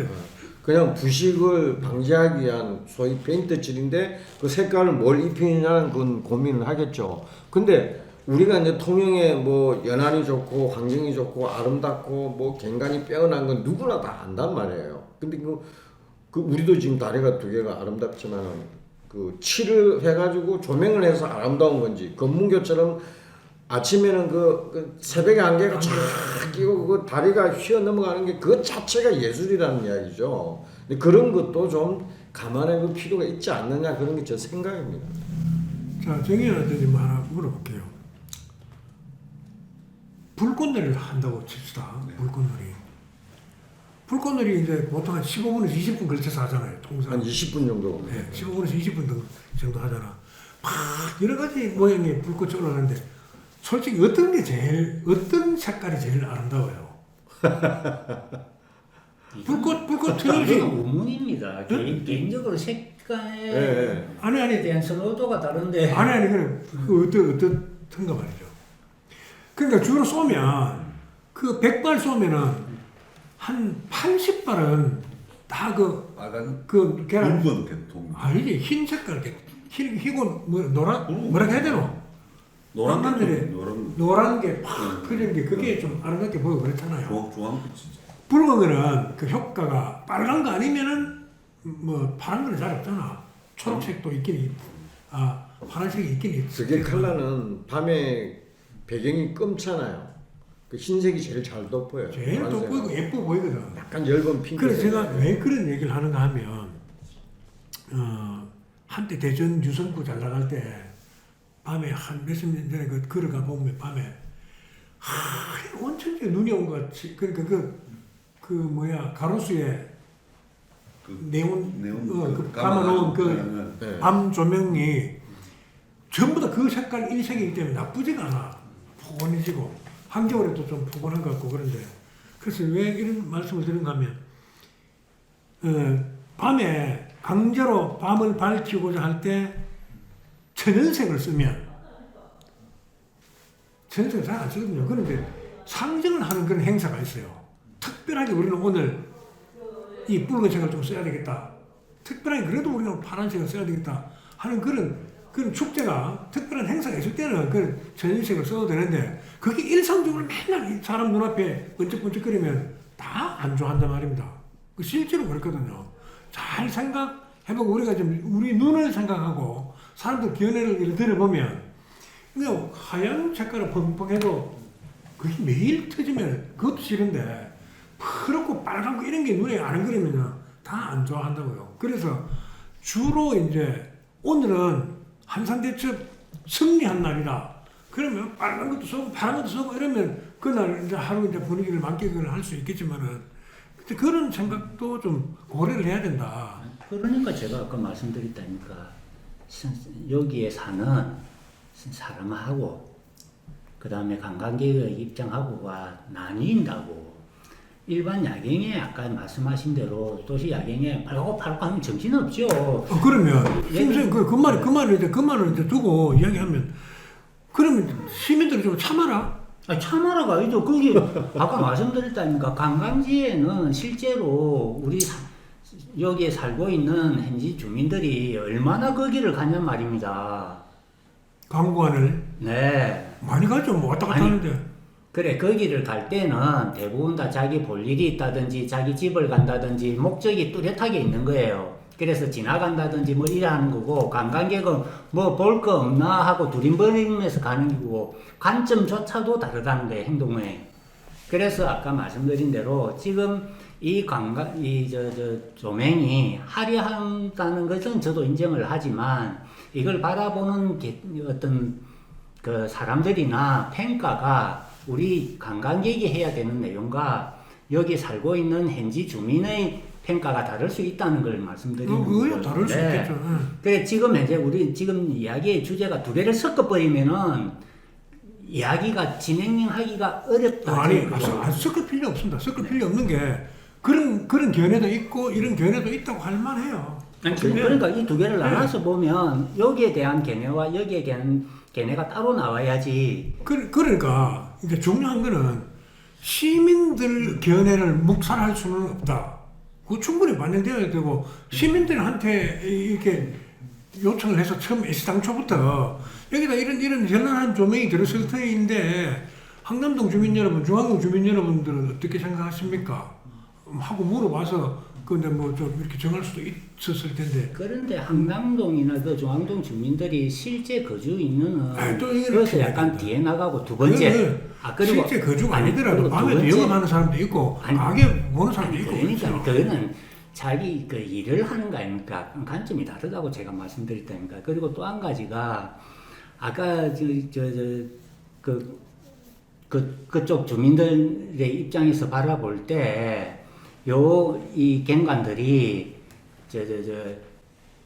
그냥 부식을 방지하기 위한 소위 페인트 칠인데 그 색깔을 뭘 입히느냐는 건 고민을 하겠죠. 근데 우리가 이제 통영에 뭐 연안이 좋고 환경이 좋고 아름답고 뭐 경관이 빼어난 건 누구나 다 안단 말이에요. 근데 그 우리도 지금 다리가 두 개가 아름답지만 그 칠을 해가지고 조명을 해서 아름다운 건지 검문교처럼 아침에는 그 새벽에 안개가 쫙 끼고 그 다리가 휘어 넘어가는 게 그 자체가 예술이라는 이야기죠. 근데 그런 것도 좀 감안해 볼 필요가 있지 않느냐 그런 게 제 생각입니다. 자, 정의한테 뭐 하나 물어볼게요. 불꽃놀이를 한다고 칩시다. 불꽃놀이. 불꽃놀이 이제 보통 한 15분에서 20분 걸쳐서 하잖아요. 통상. 한 20분 정도. 네, 15분에서 20분 정도 하잖아. 막 여러 가지 모양의 불꽃이 올라가는데 솔직히 어떤 색깔이 제일 아름다워요? 불꽃 튀어나오지. 이건 의문입니다. 개인적으로 색깔에 아니. 대한 선호도가 다른데. 아니, 그래. 어떻든가 말이죠. 그러니까 주로 쏘면, 그 100발 쏘면은 한 80발은 빨간 그 계란 붉은 개통. 아니지 흰 색깔 이렇게 희고 뭐 노란 뭐라 해야 되노? 노란 사람들이 개통. 노란 게팍 그런 게 그게 좀 아름답게 보이고 그렇잖아요. 주황빛이죠. 붉은 거는 그 효과가 빨간 거 아니면은 뭐 파란 거는 잘 없잖아. 초록색도 있긴 파란색이 있긴 있. 그게 컬러는 밤에 배경이 검잖아요. 그 흰색이 제일 잘 돋보여요. 제일 노란색은. 돋보이고 예뻐 보이거든. 약간 엷은 핑크. 그래서 제가 왜 그런 얘기를 하는가 하면 한때 대전 유성구 잘 나갈 때 밤에 한 몇십 년 전에 그 걸어가 보면 밤에 온천지에 눈이 온 것 같이 그러니까 그 뭐야 가로수에 그 네온 그 감아놓은 네. 밤 조명이 전부 다 그 색깔 일색이기 때문에 나쁘지가 않아. 포근해지고 한겨울에도 좀 포근한 것 같고 그런데 그래서 왜 이런 말씀을 드린가 하면 밤에 강제로 밤을 밝히고자 할 때 천연색을 쓰면 천연색을 잘 안 쓰거든요. 그런데 상징을 하는 그런 행사가 있어요. 특별하게 우리는 오늘 이 붉은색을 좀 써야 되겠다. 특별하게 그래도 우리는 파란색을 써야 되겠다 하는 그런 축제가 특별한 행사가 있을 때는 그 천연색을 써도 되는데 그게 일상적으로 맨날 사람 눈앞에 번쩍번쩍거리면 다 안 좋아한단 말입니다. 실제로 그렇거든요. 잘 생각해보고 우리가 좀 우리 눈을 생각하고 사람들 견해를 들어보면 그냥 하얀 색깔을 펑펑해도 그게 매일 터지면 그것도 싫은데 푸르고 빨갛고 이런 게 눈에 안 그리면 다 안 좋아한다고요. 그래서 주로 이제 오늘은 한산대첩 승리한 날이다. 그러면 빨간 것도 쏘고 파란 것도 쏘고 이러면 그날 이제 하루 이제 분위기를 만끽을 할 수 있겠지만은 그런 생각도 좀 고려를 해야 된다. 그러니까 제가 아까 말씀드렸다니까 여기에 사는 사람하고 그 다음에 관광객의 입장하고가 나뉜다고. 일반 야경에 아까 말씀하신 대로 도시 야경에 팔고 하면 정신없죠. 그러면 심생 그 말을 이제 두고 이야기하면 그러면 시민들이 좀 참아라. 참아라가 아니죠. 그게 아까 말씀드렸다니까 관광지에는 실제로 우리 여기에 살고 있는 현지 주민들이 얼마나 거기를 가냔 말입니다. 관광을 네. 많이 가죠. 뭐 왔다 갔다 아니, 하는데. 그래 거기를 갈 때는 대부분 다 자기 볼 일이 있다든지 자기 집을 간다든지 목적이 뚜렷하게 있는 거예요. 그래서 지나간다든지 뭐 일하는 거고 관광객은 뭐 볼 거 없나 하고 두림번림에서 가는 거고 관점조차도 다르다는 거예요. 행동에. 그래서 아까 말씀드린 대로 지금 이 조명이 화려하다는 것은 저도 인정을 하지만 이걸 바라보는 어떤 그 사람들이나 평가가 우리 관광객이 해야 되는 내용과 여기 살고 있는 현지 주민의 평가가 다를 수 있다는 걸 말씀드리는 거예요. 다를 수 있겠죠. 그래 지금 이제 우리 지금 이야기의 주제가 두 개를 섞어버리면은 이야기가 진행하기가 어렵다. 아니, 섞을 필요 없습니다. 섞을 필요 없는 게 그런 견해도 있고 이런 견해도 있다고 할 만해요. 아니, 그러니까 이 두 개를 나눠서 보면 여기에 대한 견해와 여기에 대한 견해가 따로 나와야지. 그러니까 이제 중요한 거는 시민들 견해를 묵살할 수는 없다. 그 충분히 반영되어야 되고 시민들한테 이렇게 요청을 해서 처음 애시당초부터 여기다 이런 현란한 조명이 들었을 터인데 한남동 주민 여러분, 중앙동 주민 여러분들은 어떻게 생각하십니까? 하고 물어봐서 근데 뭐 좀 이렇게 정할 수도 있었을 텐데. 그런데 한남동이나 그 중앙동 주민들이 실제 거주 있는 또 그래서 약간 뒤에 나가고 두 번째 그리고 실제 거주가 아니더라도 밤에도 영업하는 사람도 있고 가게 보는 사람도 있고 그러니까 그거는 자기 그 일을 하는 거 아닙니까? 관점이 다르다고 제가 말씀드렸다니까. 그리고 또 한 가지가 아까 그쪽 주민들의 입장에서 바라볼 때 이 갱관들이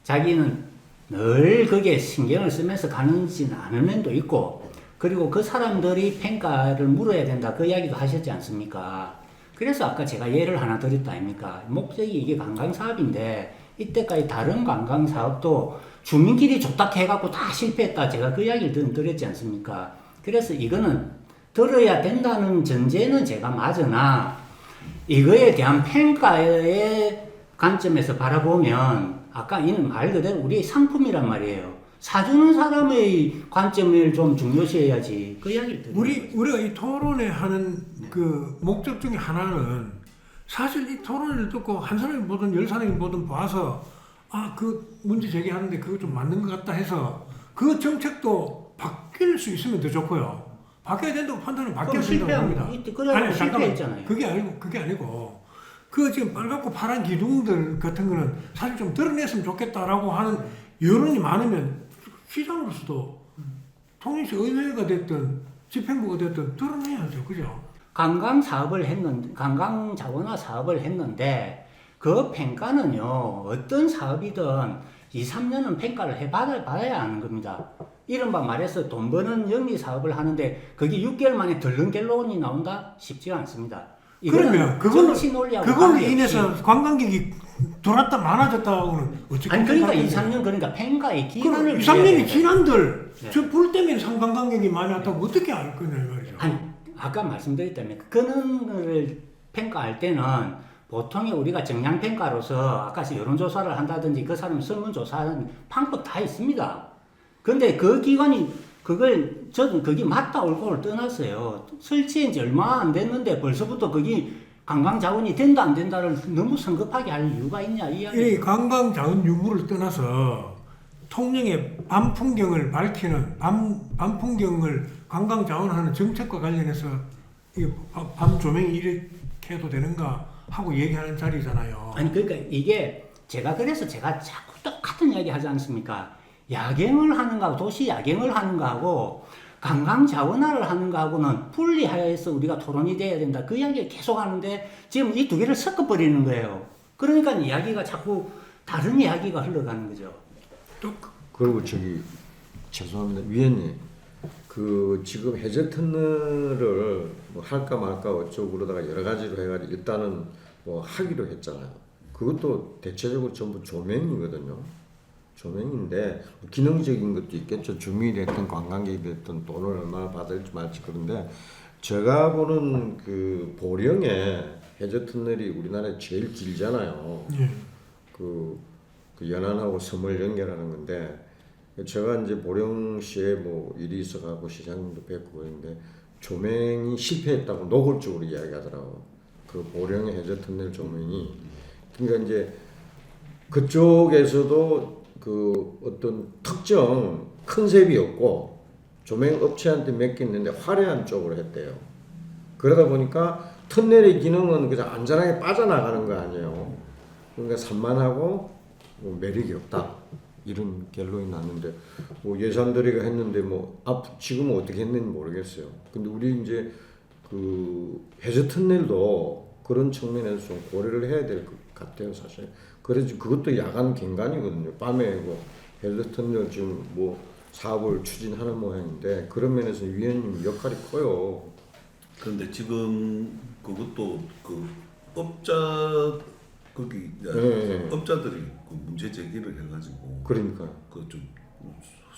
자기는 늘 그게 신경을 쓰면서 가는지는 않은 면도 있고 그리고 그 사람들이 평가를 물어야 된다 그 이야기도 하셨지 않습니까? 그래서 아까 제가 예를 하나 드렸다 아닙니까? 목적이 이게 관광사업인데 이때까지 다른 관광사업도 주민끼리 족닥해갖고 다 실패했다 제가 그 이야기를 드렸지 않습니까? 그래서 이거는 들어야 된다는 전제는 제가 맞으나 이거에 대한 평가의 관점에서 바라보면 아까 이는 말 그대로 우리의 상품이란 말이에요. 사주는 사람의 관점을 좀 중요시해야지 그 이야기를 드리는 거죠. 우리가 이 토론회 하는 그 목적 중에 하나는 사실 이 토론을 듣고 한 사람이 보든 10사람이 보든 봐서 그 문제 제기하는데 그거 좀 맞는 것 같다 해서 그 정책도 바뀔 수 있으면 더 좋고요. 바뀌어야 된다고 판단은 바뀌어야 된다고 합니다. 그래 실패했잖아요. 그게 아니고 그 지금 빨갛고 파란 기둥들 같은 거는 사실 좀 드러냈으면 좋겠다라고 하는 여론이 많으면 시장으로서도 통일시 의회가 됐든 집행부가 됐든 드러내야죠. 그죠? 관광 자원화 사업을 했는데 그 평가는요 어떤 사업이든 2, 3년은 평가를 받아야 하는 겁니다. 이른바 말해서 돈 버는 영리 사업을 하는데 그게 6개월 만에 덜렁결론이 나온다? 쉽지가 않습니다. 그러면 그걸로 인해서 관광객이 들어왔다 많아졌다고는 어떻게 아니 그러니까 2, 생각하세요? 3년 그러니까 평가의 기간을 2, 3년이 지난들 네. 저 볼 때면 관광객이 많이 왔다고 어떻게 알 거냐 이 말이죠. 아니 아까 말씀드렸다면 그런 거를 평가할 때는 보통의 우리가 정량평가로서 아까 여론조사를 한다든지 그 사람 설문조사하는 방법 다 있습니다. 근데 그 기관이 저는 그게 맞다 옳고를 떠났어요. 설치한 지 얼마 안 됐는데 벌써부터 그게 관광자원이 된다 안 된다를 너무 성급하게 할 이유가 있냐 이 이야기. 이 관광자원 유무를 떠나서 통영의 밤 풍경을 밝히는 밤 풍경을 관광자원하는 정책과 관련해서 이 밤 조명이 이렇게 해도 되는가 하고 얘기하는 자리잖아요. 아니 그러니까 이게 그래서 제가 자꾸 똑같은 이야기 하지 않습니까? 야경을 하는 거하고 도시 야경을 하는 거하고 관광 자원화를 하는 거하고는 분리하여서 우리가 토론이 돼야 된다. 그 이야기를 계속 하는데 지금 이 두 개를 섞어버리는 거예요. 그러니까 이야기가 자꾸 다른 이야기가 흘러가는 거죠. 그리고 죄송합니다 위원님 지금 해저 터널을 뭐 할까 말까 어쩌고 그러다가 여러 가지로 해가지고 일단은 뭐 하기로 했잖아요. 그것도 대체적으로 전부 조명이거든요. 조명인데 뭐 기능적인 것도 있겠죠. 주민이 됐든 관광객이 됐든 돈을 얼마나 받을지 말지. 그런데 제가 보는 그 보령의 해저 터널이 우리나라에 제일 길잖아요. 예. 그 연안하고 섬을 연결하는 건데 제가 이제 보령시에 뭐 일이 있어가고 시장님도 뵙고 그랬는데 조명이 실패했다고 노골적으로 이야기하더라고. 그 보령의 해저 터널 조명이. 그러니까 이제 그쪽에서도 그 어떤 특정 컨셉이 없고 조명 업체한테 맡겼는데 화려한 쪽으로 했대요. 그러다 보니까 터널의 기능은 그냥 안전하게 빠져나가는 거 아니에요. 그러니까 산만하고 뭐 매력이 없다 이런 결론이 났는데 뭐 예산 들이가 했는데 뭐 지금은 어떻게 했는지 모르겠어요. 근데 우리 이제 그 해저 터널도 그런 측면에서 좀 고려를 해야 될 것 같아요, 사실. 그래서 그것도 야간 경관이거든요. 밤에 뭐 해저 터널 지금 뭐 사업을 추진하는 모양인데 그런 면에서 위원님 역할이 커요. 그런데 지금 그것도 그 업자 거기 이제 네. 업자들이 그 문제 제기를 해가지고 그러니까 그 좀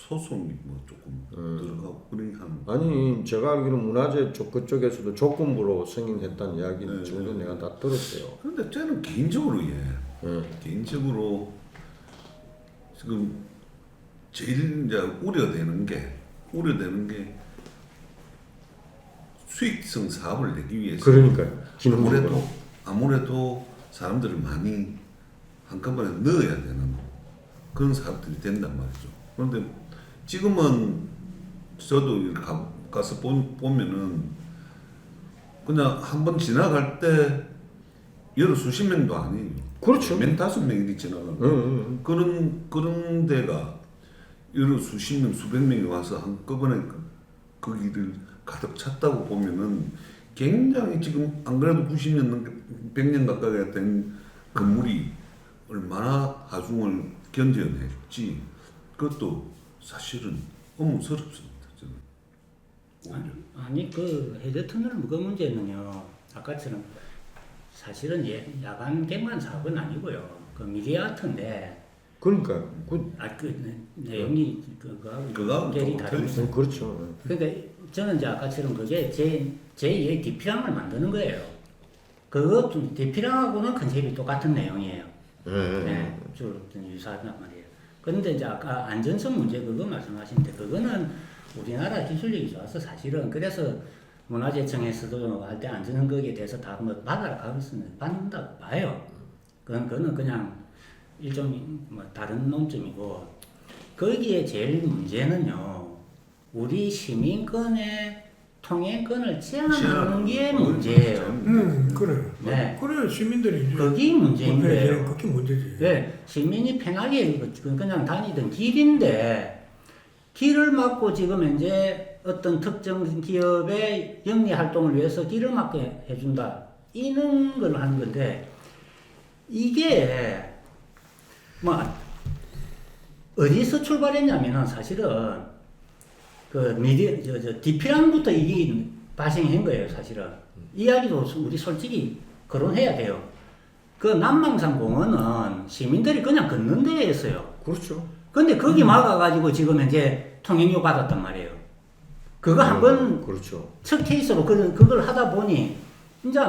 소송이 뭐 조금 들어가고 그런 한. 아니 제가 알기로는 문화재 그쪽에서도 조건부로 승인했다는 이야기는 정도 내가 다 들었어요. 그런데 저는 개인적으로 개인적으로 지금 제일 이제 우려되는 게 수익성 사업을 내기 위해서 그러니까요. 기능적으로. 아무래도 사람들을 많이 한꺼번에 넣어야 되는 그런 사업들이 된단 말이죠. 그런데 지금은 저도 가서 보면은 그냥 한번 지나갈 때 여러 수십 명도 아니에요. 그렇죠. 몇 다섯 명이 지나가는 그런 데가 여러 수십 명, 수백 명이 와서 한꺼번에 그 길을 가득 찼다고 보면은 굉장히 지금 안 그래도 90년, 100년 가까이 된 건물이 얼마나 하중을 견뎌낼지 그것도 사실은 의문스럽습니다. 저는. 아니 그 해저 터널 무거 문제는요 아까처럼 사실은 야간 갱만 사업은 아니고요. 그 미디어아트인데 그러니까 내용이 그거하고 조금 다릅니다. 그렇죠. 그러니까 저는 이제 아까처럼 그게 제2의 디피랑을 만드는 거예요. 그것도 디피랑하고는 컨셉이 똑같은 내용이에요. 네, 쭉 유사하단 말이에요. 그런데 이제 아까 안전성 문제 그거 말씀하시는데 그거는 우리나라 기술력이 좋아서 사실은 그래서 문화재청에서도 할 때 안전 거기에 대해서 다 뭐 받아라 가겠으면 받는다고 봐요. 그거는 그냥 일종의 뭐 다른 논점이고 거기에 제일 문제는요. 우리 시민권의 통행권을 제한하는 게 문제예요. 그래. 네. 그래 시민들이 이제 그게 문제인 거예요. 그게 문제지. 네, 시민이 편하게 그냥 다니던 길인데 길을 막고 지금 현재 어떤 특정 기업의 영리 활동을 위해서 길을 막게 해준다 이런 걸 하는 건데 이게 뭐 어디서 출발했냐면은 사실은 그 미디 디피랑부터 이게 발생한 거예요 사실은 이야기도 우리 솔직히 거론해야 돼요. 그 남방산 공원은 시민들이 그냥 걷는 데였어요. 그렇죠. 근데 거기 막아가지고 지금 현재 통행료 받았단 말이에요. 그거 한번 그렇죠. 첫 케이스로 그걸 하다 보니 이제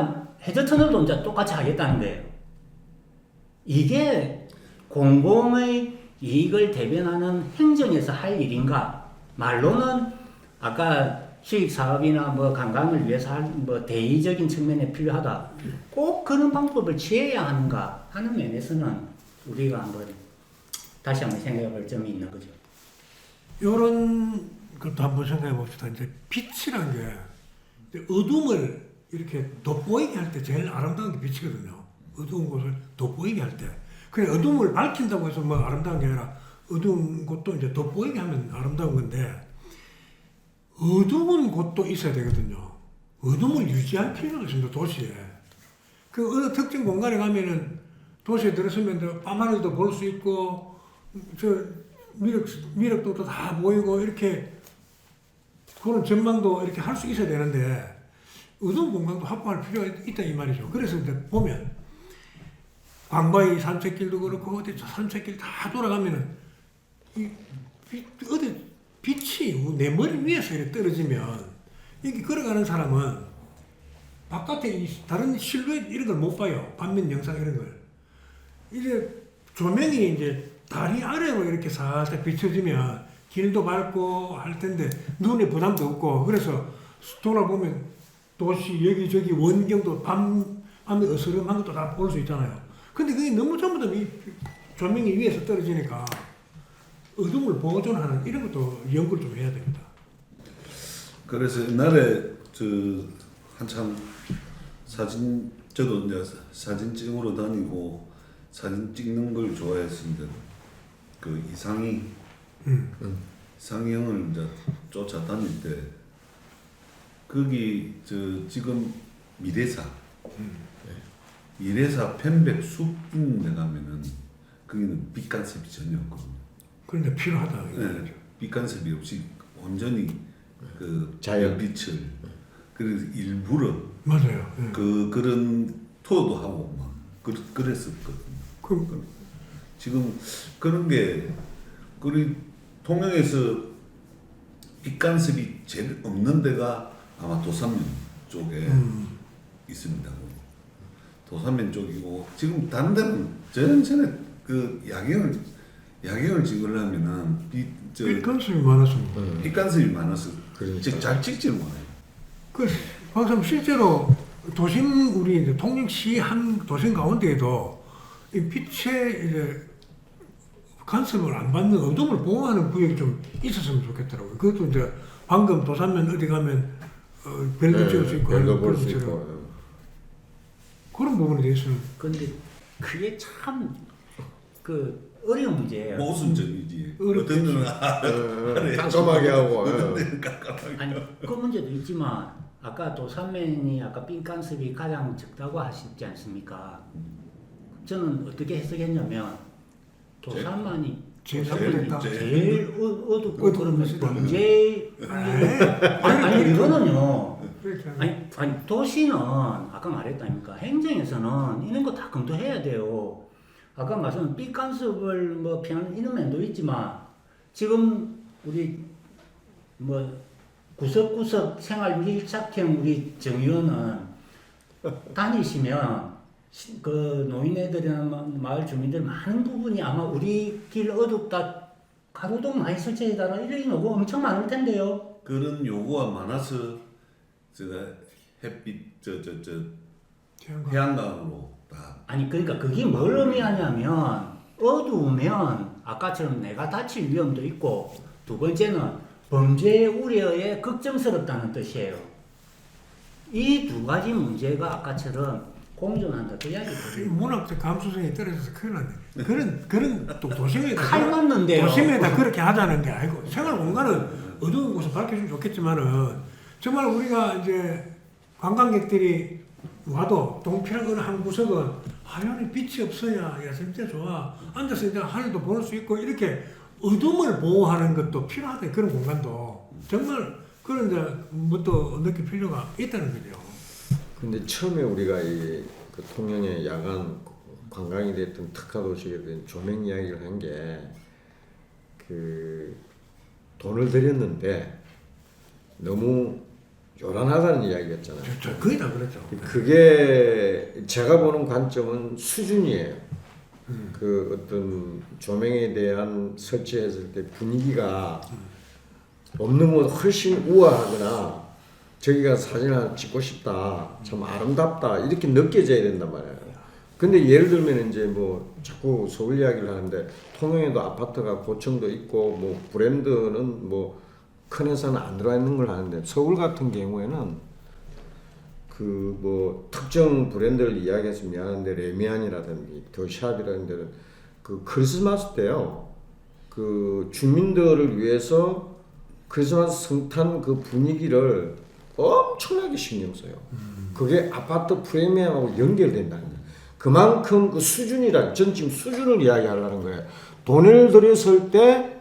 해저터널도 이제 똑같이 하겠다는 거예요. 이게 공공의 이익을 대변하는 행정에서 할 일인가? 말로는 아까 수익 사업이나 뭐 관광을 위해서 할 뭐 대의적인 측면에 필요하다. 꼭 그런 방법을 취해야 하는가 하는 면에서는 우리가 한번 다시 한번 생각해 볼 점이 있는 거죠. 이런 것도 한번 생각해 봅시다. 이제 빛이란 게 이제 어둠을 이렇게 돋보이게 할 때 제일 아름다운 게 빛이거든요. 어두운 곳을 돋보이게 할 때. 그래 어둠을 밝힌다고 해서 뭐 아름다운 게 아니라 어두운 곳도 이제 돋보이게 하면 아름다운 건데 어두운 곳도 있어야 되거든요. 어둠을 유지할 필요가 있습니다. 도시에. 그 어느 특정 공간에 가면은 도시에 들어서면 밤하늘도 볼 수 있고 저 미륵도 다 보이고 이렇게 그런 전망도 이렇게 할 수 있어야 되는데 어두운 공간도 확보할 필요가 있다 이 말이죠. 그래서 이제 보면 광바위 산책길도 그렇고 어디 산책길 다 돌아가면은 어디 빛이 내 머리 위에서 이렇게 떨어지면 여기 걸어가는 사람은 바깥에 다른 실루엣 이런 걸 못 봐요. 반면 영상 이런 걸. 이제 조명이 이제 다리 아래로 이렇게 살짝 비춰지면 길도 밝고 할 텐데 눈에 부담도 없고 그래서 돌아보면 도시 여기저기 원경도 밤에 어스름한 것도 다 볼 수 있잖아요. 근데 그게 너무 전부 다 조명이 위에서 떨어지니까 어둠을 보존하는 이런 것도 연구를 좀 해야 됩니다. 그래서 옛날에 한참 저도 이제 사진 찍으러 다니고 사진 찍는 걸 좋아했는데 그 이상희 형을 이제 쫓아다닐 때 거기 지금 미래사 편백숲 있는 데 가면은 거기는 빛 간섭이 전혀 없거든요. 그런데 필요하다. 네, 빛 간섭이 없이 온전히 그 자연 빛을 그래서 일부러 맞아요. 예. 그런 투어도 하고 막 그랬었거든요. 지금 그런 게 우리 통영에서 빛 간섭이 제일 없는 데가 아마 도산면 쪽에 있습니다. 도산면 쪽이고 지금 다른 데는 전체에 그 야경을 찍으려면은 빛 간섭이 많았습니다. 빛 간섭이 많아서 그러니까. 잘 찍지를 못해요. 박사님 실제로 도심 우리 이제 통영시 한 도심 가운데에도 이 빛의 이제 간섭을 안 받는 어둠을 보호하는 구역이 좀 있었으면 좋겠더라고요. 그것도 이제 방금 도산면 어디 가면 별도 찍을 수 있고 별도 볼 그런 수 것처럼 있고. 그런 부분에 대해서는 근데 그게 참 그 어려운 문제예요. 모순점이지. 어렵겠지. 어떤 데는 깜깜하게 하고. 어떤 데는 깜깜하게. 아니 그 문제도 있지만 아까 도산면이 아까 빛 간섭이 가장 적다고 하시지 않습니까? 저는 어떻게 해석했냐면 도산만이 제일 잘못했다. 제일 어둡고 어두운 그러면 것이다. 범죄 아니 이거는요. 그렇죠. 아니 도시는 아까 말했다니까 행정에서는 이런 거 다 검토해야 돼요. 아까 말씀한 빛 간섭을 뭐 피하는 이런 면도 있지만 지금 우리 뭐 구석구석 생활 밀착형 우리 정의원은 다니시면 그 노인네들이나 마을 주민들 많은 부분이 아마 우리 길 어둡다, 가로등 많이 설치해달라 이런 요구 엄청 많을 텐데요. 그런 요구가 많아서 제가 햇빛 태양광. 태양광으로 다 아니 그러니까 그게 뭘 의미하냐면 어두우면 아까처럼 내가 다칠 위험도 있고 두 번째는 범죄 우려에 걱정스럽다는 뜻이에요. 이 두 가지 문제가 아까처럼 공존한다 그 이 이야기거든요. 문학적 감수성이 떨어져서 큰일 났네. 그런 또 도심에다 칼 맞는데요. 도심에다 그렇게 하자는 게 아니고 생활 공간은 어두운 곳을 밝혀주면 좋겠지만은 정말 우리가 이제 관광객들이 와도 동필한 어느 한 구석은 하얀 빛이 없어야 야 진짜 좋아 앉아서 이제 하늘도 볼 수 있고 이렇게 어둠을 보호하는 것도 필요하다 그런 공간도 정말 그런 이제 뭐또 느낄 필요가 있다는 거죠. 근데 처음에 우리가 그 통영의 야간 관광이 됐던 특화도시에 대한 조명 이야기를 한 게 그 돈을 들였는데 너무 요란하다는 이야기였잖아요. 그렇죠. 거의 다 그렇죠. 그게 제가 보는 관점은 수준이에요. 그 어떤 조명에 대한 설치했을 때 분위기가 없는 것보다 훨씬 우아하거나 저기가 사진 하나 찍고 싶다, 참 아름답다 이렇게 느껴져야 된단 말이에요. 근데 예를 들면 이제 뭐 자꾸 서울 이야기를 하는데 통영에도 아파트가 고층도 있고 뭐 브랜드는 뭐 큰 회사는 안 들어와 있는 걸 하는데 서울 같은 경우에는 그 뭐 특정 브랜드를 이야기해서 미안한데 레미안이라든지 더샵이라는 데는 그 크리스마스 때요 그 주민들을 위해서 크리스마스 성탄 그 분위기를 엄청나게 신경 써요. 그게 아파트 프리미엄하고 연결된다는 거예요. 그만큼 그 수준이라 전 지금 수준을 이야기하려는 거예요. 돈을 들였을 때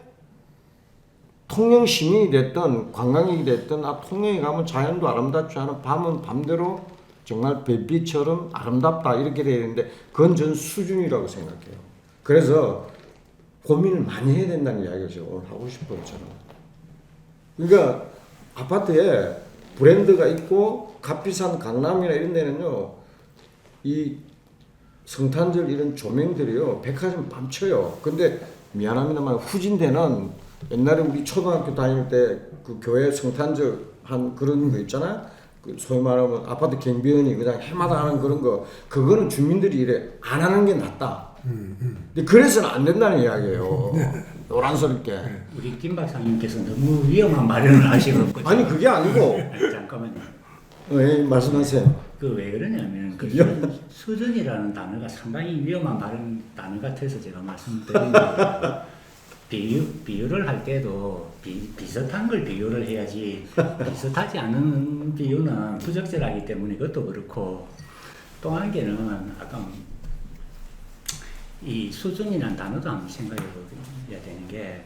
통영 시민이 됐든 관광객이 됐든 통영에 가면 자연도 아름답지 않아 밤은 밤대로 정말 별빛처럼 아름답다 이렇게 돼야 되는데 그건 전 수준이라고 생각해요. 그래서 고민을 많이 해야 된다는 이야기를 제가 오늘 하고 싶어요. 저는. 그러니까 아파트에 브랜드가 있고 값비싼 강남이나 이런 데는요 이 성탄절 이런 조명들이요 백화점 밤쳐요. 근데 미안합니다만 후진대는 옛날에 우리 초등학교 다닐 때 그 교회 성탄절 한 그런 거 있잖아. 그 소위 말하면 아파트 경비원이 그냥 해마다 하는 그런 거 그거는 주민들이 이래 안 하는 게 낫다. 근데 그래서는 안 된다는 이야기예요. 노란스럽게. 우리 김 박사님께서 너무 위험한 말을 하시거든요. 아니 그게 아니고. 잠깐만요. 네, 말씀하세요. 그 왜 그러냐면 그 수준이라는 단어가 상당히 위험한 단어 같아서 제가 말씀드립니다. 비유를 할 때도 비슷한 걸 비유를 해야지 비슷하지 않은 비유는 부적절하기 때문에 그것도 그렇고 또 한 개는 아까 이 수준이라는 단어도 한번 생각해 봐야 되는 게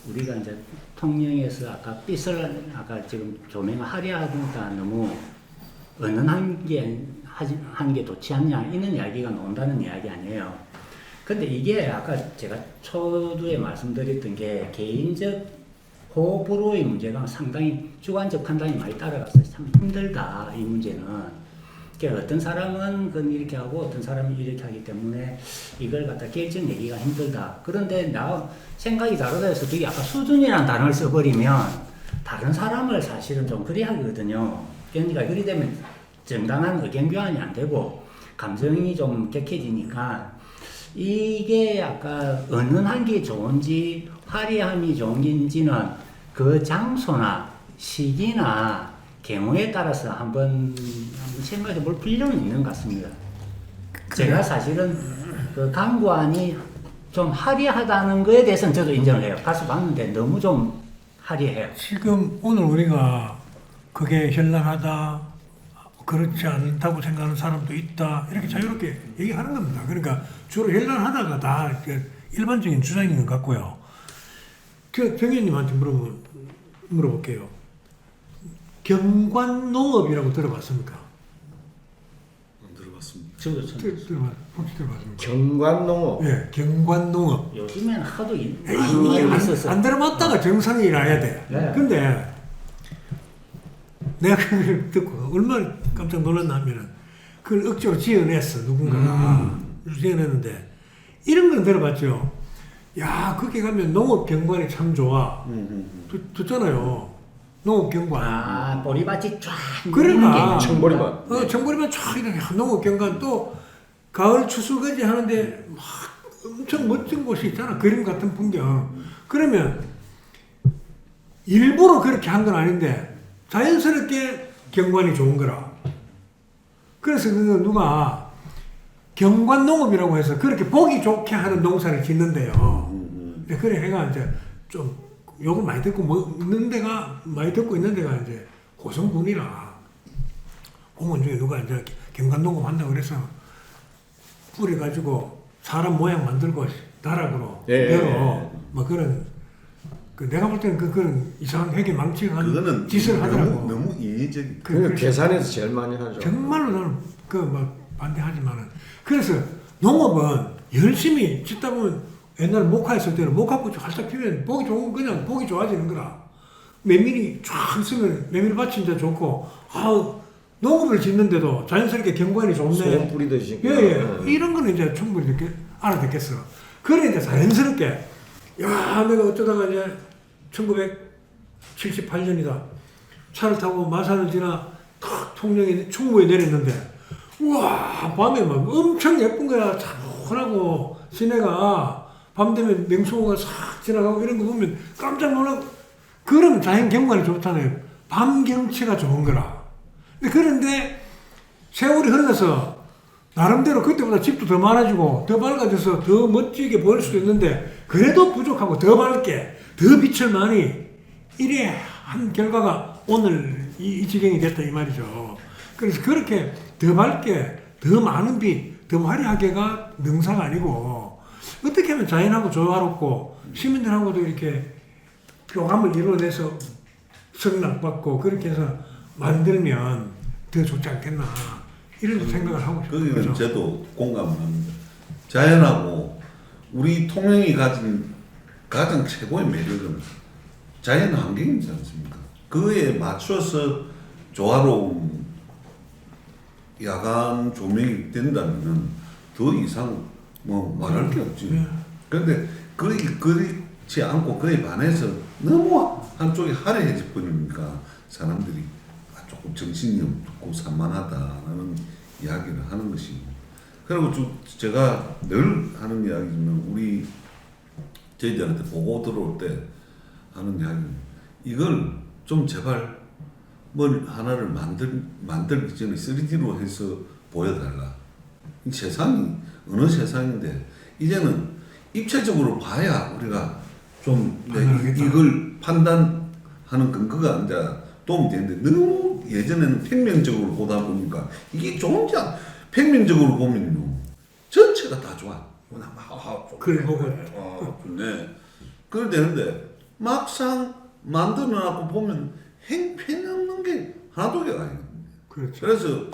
우리가 이제 통영에서 아까 빛을 아까 지금 조명을 화려하니까 너무 은은한 게 좋지 않냐 이런 이야기가 나온다는 이야기 아니에요. 근데 이게 아까 제가 초두에 말씀드렸던 게 개인적 호불호의 문제가 상당히 주관적 판단이 많이 따라가서 참 힘들다 이 문제는. 그러니까 어떤 사람은 그건 이렇게 하고 어떤 사람은 이렇게 하기 때문에 이걸 갖다 결정 내기가 힘들다. 그런데 나 생각이 다르다 해서 그게 아까 수준이라는 단어를 써버리면 다른 사람을 사실은 좀 그리 하거든요. 그러니까 그리 되면 정당한 의견 교환이 안 되고 감정이 좀 격해지니까 이게 아까 은은한 게 좋은지 화려함이 좋은 건지는 그 장소나 시기나 경우에 따라서 한번 생각해 볼 필요는 있는 것 같습니다. 제가 사실은 그 강구안이 좀 화려하다는 거에 대해서는 저도 인정을 해요. 가서 봤는데 너무 좀 화려해요. 지금 오늘 우리가 그게 현란하다, 그렇지 않다고 생각하는 사람도 있다 이렇게 자유롭게 얘기하는 겁니다. 그러니까 주로 현란하다가 다 일반적인 주장인 것 같고요. 저 정현님한테 물어볼게요. 경관농업이라고 들어봤습니까? 안 들어봤습니다. 저도 혹시 들어봤습니까? 경관농업. 네, 경관농업. 요즘에는 하도 이게 있어서 안 들어봤다가 정상이 일어나야 돼. 네. 근데 내가 그걸 듣고 얼마나 깜짝 놀랐나 하면은 그걸 억지로 지어냈어 누군가가 지어냈는데 이런 건 들어봤죠. 야 거기 가면 농업 경관이 참 좋아. 듣잖아요. 농업 경관. 아, 보리밭이 쫙 그러니까. 있는 게 청보리밭. 정보리만 쫙 이렇게 농업 경관 또 가을 추수거지 하는데 막 엄청 멋진 곳이 있잖아. 그림 같은 풍경. 그러면 일부러 그렇게 한 건 아닌데 자연스럽게 경관이 좋은 거라. 그래서 그 누가 경관 농업이라고 해서 그렇게 보기 좋게 하는 농사를 짓는데요. 그래 해가 이제 좀 욕을 많이 듣고 뭐 있는 데가 많이 듣고 있는 데가 이제 고성군이라 공원 중에 누가 이제 경관 농업 한다고 그래서 뿌려가지고 사람 모양 만들고 나락으로 배로 뭐 그런 그 내가 볼 때는 그런 이상한 회계 망치한 그거는 짓을 하더라고. 너무 인위적인. 그러니까 계산해서 제일 많이 하죠. 정말로 나는 그 뭐 반대하지만은 그래서 농업은 열심히 짓다 보면 옛날 목화했을 때는 목화꽃이 활짝 피면 보기 좋은 그냥 보기 좋아지는 거라. 메밀이 쫙 쓰면 메밀밭이 이제 좋고 농업을 짓는데도 자연스럽게 경관이 좋네. 소금 뿌리듯이. 예. 이런 거는 이제 충분히 알아듣겠어. 그래 이제 자연스럽게 야 내가 어쩌다가 이제 1978년이다. 차를 타고 마산을 지나 탁 통영에 충무에 내렸는데 우와 밤에 막 엄청 예쁜 거야. 차분하고 시내가 밤 되면 맹수호가 싹 지나가고 이런 거 보면 깜짝 놀라고 그러면 자연 경관이 좋잖아요. 밤 경치가 좋은 거라. 그런데 세월이 흘러서 나름대로 그때보다 집도 더 많아지고 더 밝아져서 더 멋지게 보일 수도 있는데 그래도 부족하고 더 밝게 더 빛을 많이 이래 한 결과가 오늘 이 지경이 됐다 이 말이죠. 그래서 그렇게 더 밝게 더 많은 빛, 더 화려하게가 능사가 아니고 어떻게 하면 자연하고 조화롭고 시민들하고도 이렇게 교감을 이루어내서 성락받고 그렇게 해서 만들면 더 좋지 않겠나 이런 생각을 하고 싶어요. 거기는 저도 공감을 합니다. 자연하고 우리 통영이 가진 가장 최고의 매력은 자연 환경이지 않습니까? 그에 맞춰서 조화로운 야간 조명이 된다면 더 이상 뭐 말할 게 없지. 그런데 그렇지 않고 그에 반해서 너무 한쪽이 화려해져 버리니까 사람들이 조금 정신이 없고 산만하다는 이야기를 하는 것이고. 그리고 제가 늘 하는 이야기지만 우리 저희들한테 보고 들어올 때 하는 이야기는 이걸 좀 제발 뭘 하나를 만들기 전에 3D로 해서 보여달라. 이 세상이 어느 세상인데 이제는 입체적으로 봐야 우리가 좀 이걸 판단하는 근거가 아니라 도움이 되는데 너무 예전에는 평면적으로 보다 보니까 이게 좋은지 평면적으로 보면요 전체가 다 좋아. 그래 보고 좋네. 그래 되는데 막상 만들어놓고 보면 행편없는 게 하나도 아니거든요. 그렇죠. 그래서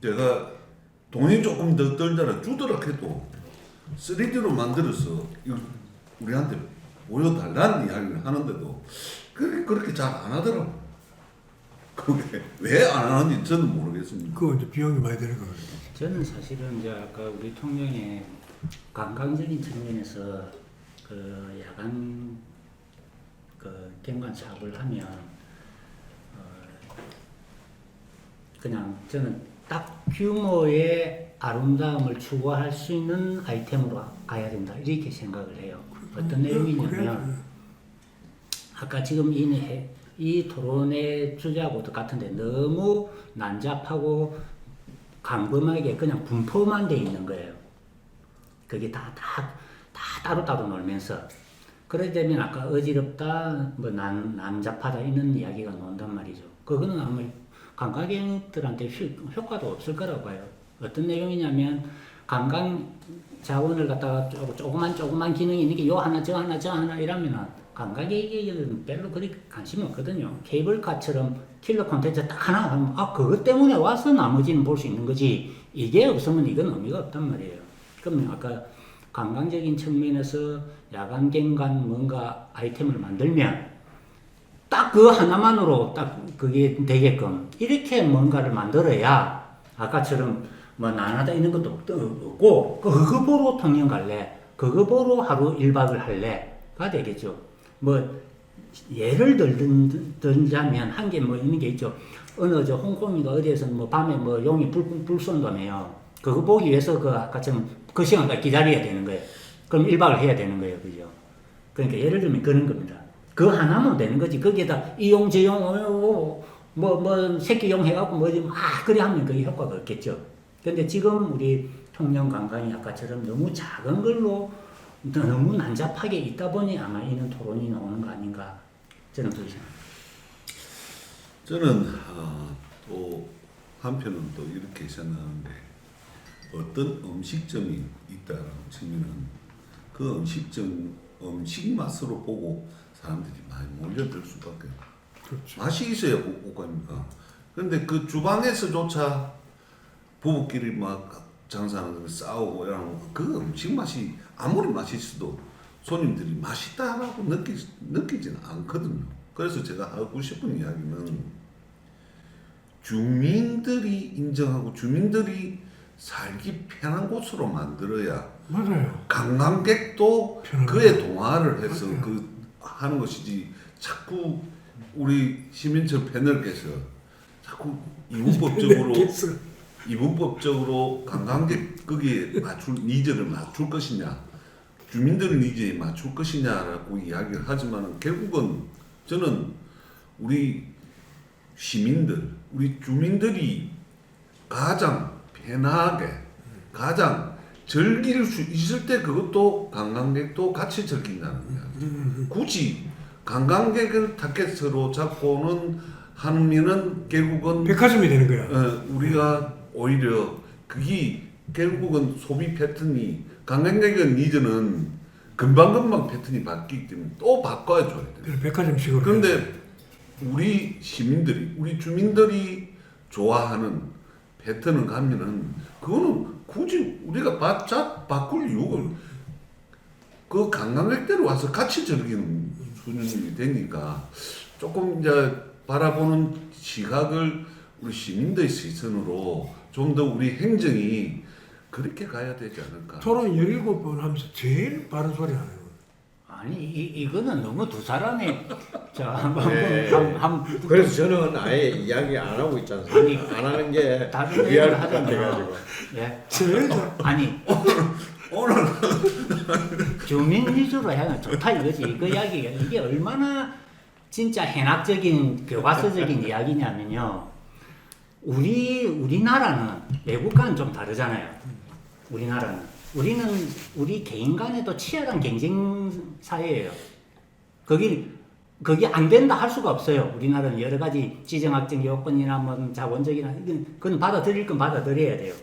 제가 돈이 조금 더 들더라 주더라 해도 3D로 만들어서 우리한테 보여달라는 이야기를 하는데도 그렇게 잘 안 하더라고. 그게 왜 안 하는지 저는 모르겠습니다. 그거 이제 비용이 많이 드는 거거든요. 저는 사실은 이제 아까 우리 통영에 관광적인 측면에서 그 야간 그 경관 사업을 하면 그냥 저는 딱 규모의 아름다움을 추구할 수 있는 아이템으로 가야 된다 이렇게 생각을 해요. 어떤 내용이냐면 아까 지금 이 토론의 주제하고도 같은데 너무 난잡하고 강범하게 그냥 분포만 돼 있는 거예요. 그게 다 따로따로 놀면서 그러려면 아까 어지럽다 뭐 난잡하다 이런 이야기가 나온단 말이죠. 그거는 아마 관광객들한테 효과도 없을 거라고 봐요. 어떤 내용이냐면 관광 자원을 갖다가 조그만 기능이 있는 게 요 하나 저 하나 이러면은 관광객에게는 별로 그렇게 관심이 없거든요. 케이블카처럼 킬러 콘텐츠 딱 하나 하면 그것 때문에 와서 나머지는 볼 수 있는 거지 이게 없으면 이건 의미가 없단 말이에요. 그러면 아까 관광적인 측면에서 야간 경관 뭔가 아이템을 만들면 딱 그 하나만으로 딱 그게 되게끔 이렇게 뭔가를 만들어야 아까처럼 뭐 나나다 있는 것도 없고 그거 보러 통영 갈래? 그거 보러 하루 1박을 할래?가 되겠죠. 뭐 예를 들자면 한 게 뭐 있는 게 있죠. 어느 저 홍콩인가 어디에서 뭐 밤에 뭐 용이 불 쏜다며요. 그거 보기 위해서 그 아까처럼 그 시간까지 기다려야 되는 거예요. 그럼 1박을 해야 되는 거예요. 그죠? 그러니까 예를 들면 그런 겁니다. 그 하나면 되는 거지. 거기에다 이용 저용 뭐 새끼용 해갖고 뭐지 그래 하면 그게 효과가 없겠죠. 근데 지금 우리 통영 관광이 아까처럼 너무 작은 걸로 너무 난잡하게 있다 보니 아마 이런 토론이 나오는 거 아닌가 저는 그렇게 생각합니다. 저는 또 한편은 또 이렇게 생각하는데 어떤 음식점이 있다라는 측면은 그 음식 맛으로 보고 사람들이 많이 몰려들 수밖에 그렇죠. 맛이 있어야 올 아닙니까? 그런데 그 주방에서조차 부부끼리 막 장사하는 거 싸우고 이런 그 음식 맛이 아무리 맛있어도 손님들이 맛있다라고 느끼지는 않거든요. 그래서 제가 하고 싶은 이야기는 주민들이 인정하고 주민들이 살기 편한 곳으로 만들어야 맞아요. 관광객도 편한 그에 동화를 해서 맞아요. 그 하는 것이지 자꾸 우리 시민철 패널께서 자꾸 이분법적으로 관광객 거기에 맞출 니즈를 맞출 것이냐 주민들 니즈에 맞출 것이냐라고 이야기를 하지만 결국은 저는 우리 시민들 우리 주민들이 가장 편하게 가장 즐길 수 있을 때 그것도 관광객도 같이 즐긴다는 거야. 굳이 관광객을 타겟으로 잡고는 하면은 결국은 백화점이 되는 거야. 우리가 오히려 그게 결국은 소비 패턴이 관광객의 니즈는 금방금방 패턴이 바뀌기 때문에 또 바꿔줘야 돼. 그래서 백화점식으로. 그런데 우리 시민들이 우리 주민들이 좋아하는 패턴을 가면은 그거는 굳이 우리가 바꿀 이유가 그 관광객들 와서 같이 즐기는 수준이 되니까 조금 이제 바라보는 시각을 우리 시민들의 시선으로 좀 더 우리 행정이 그렇게 가야 되지 않을까. 토론 17번 하면서 제일 바른 소리 하네요. 아니 이거는 너무 두 사람이 네. 그래서 저는 아예 이야기 안 하고 있지 않습니까? 아니, 안 하는 게 다른 얘기를 위할 것 하잖아요. 같아가지고. 예. 제일 잘. 아니 오늘 주민 위주로 해야 좋다 이거지. 그 이야기가 이게 얼마나 진짜 해학적인 교과서적인 이야기냐면요. 우리나라는 외국과는 좀 다르잖아요. 우리는 우리 개인 간에도 치열한 경쟁 사회예요. 거기 안 된다 할 수가 없어요. 우리나라는 여러 가지 지정학적 요건이나 뭐 자본적이나 그건 받아들일 건 받아들여야 돼요.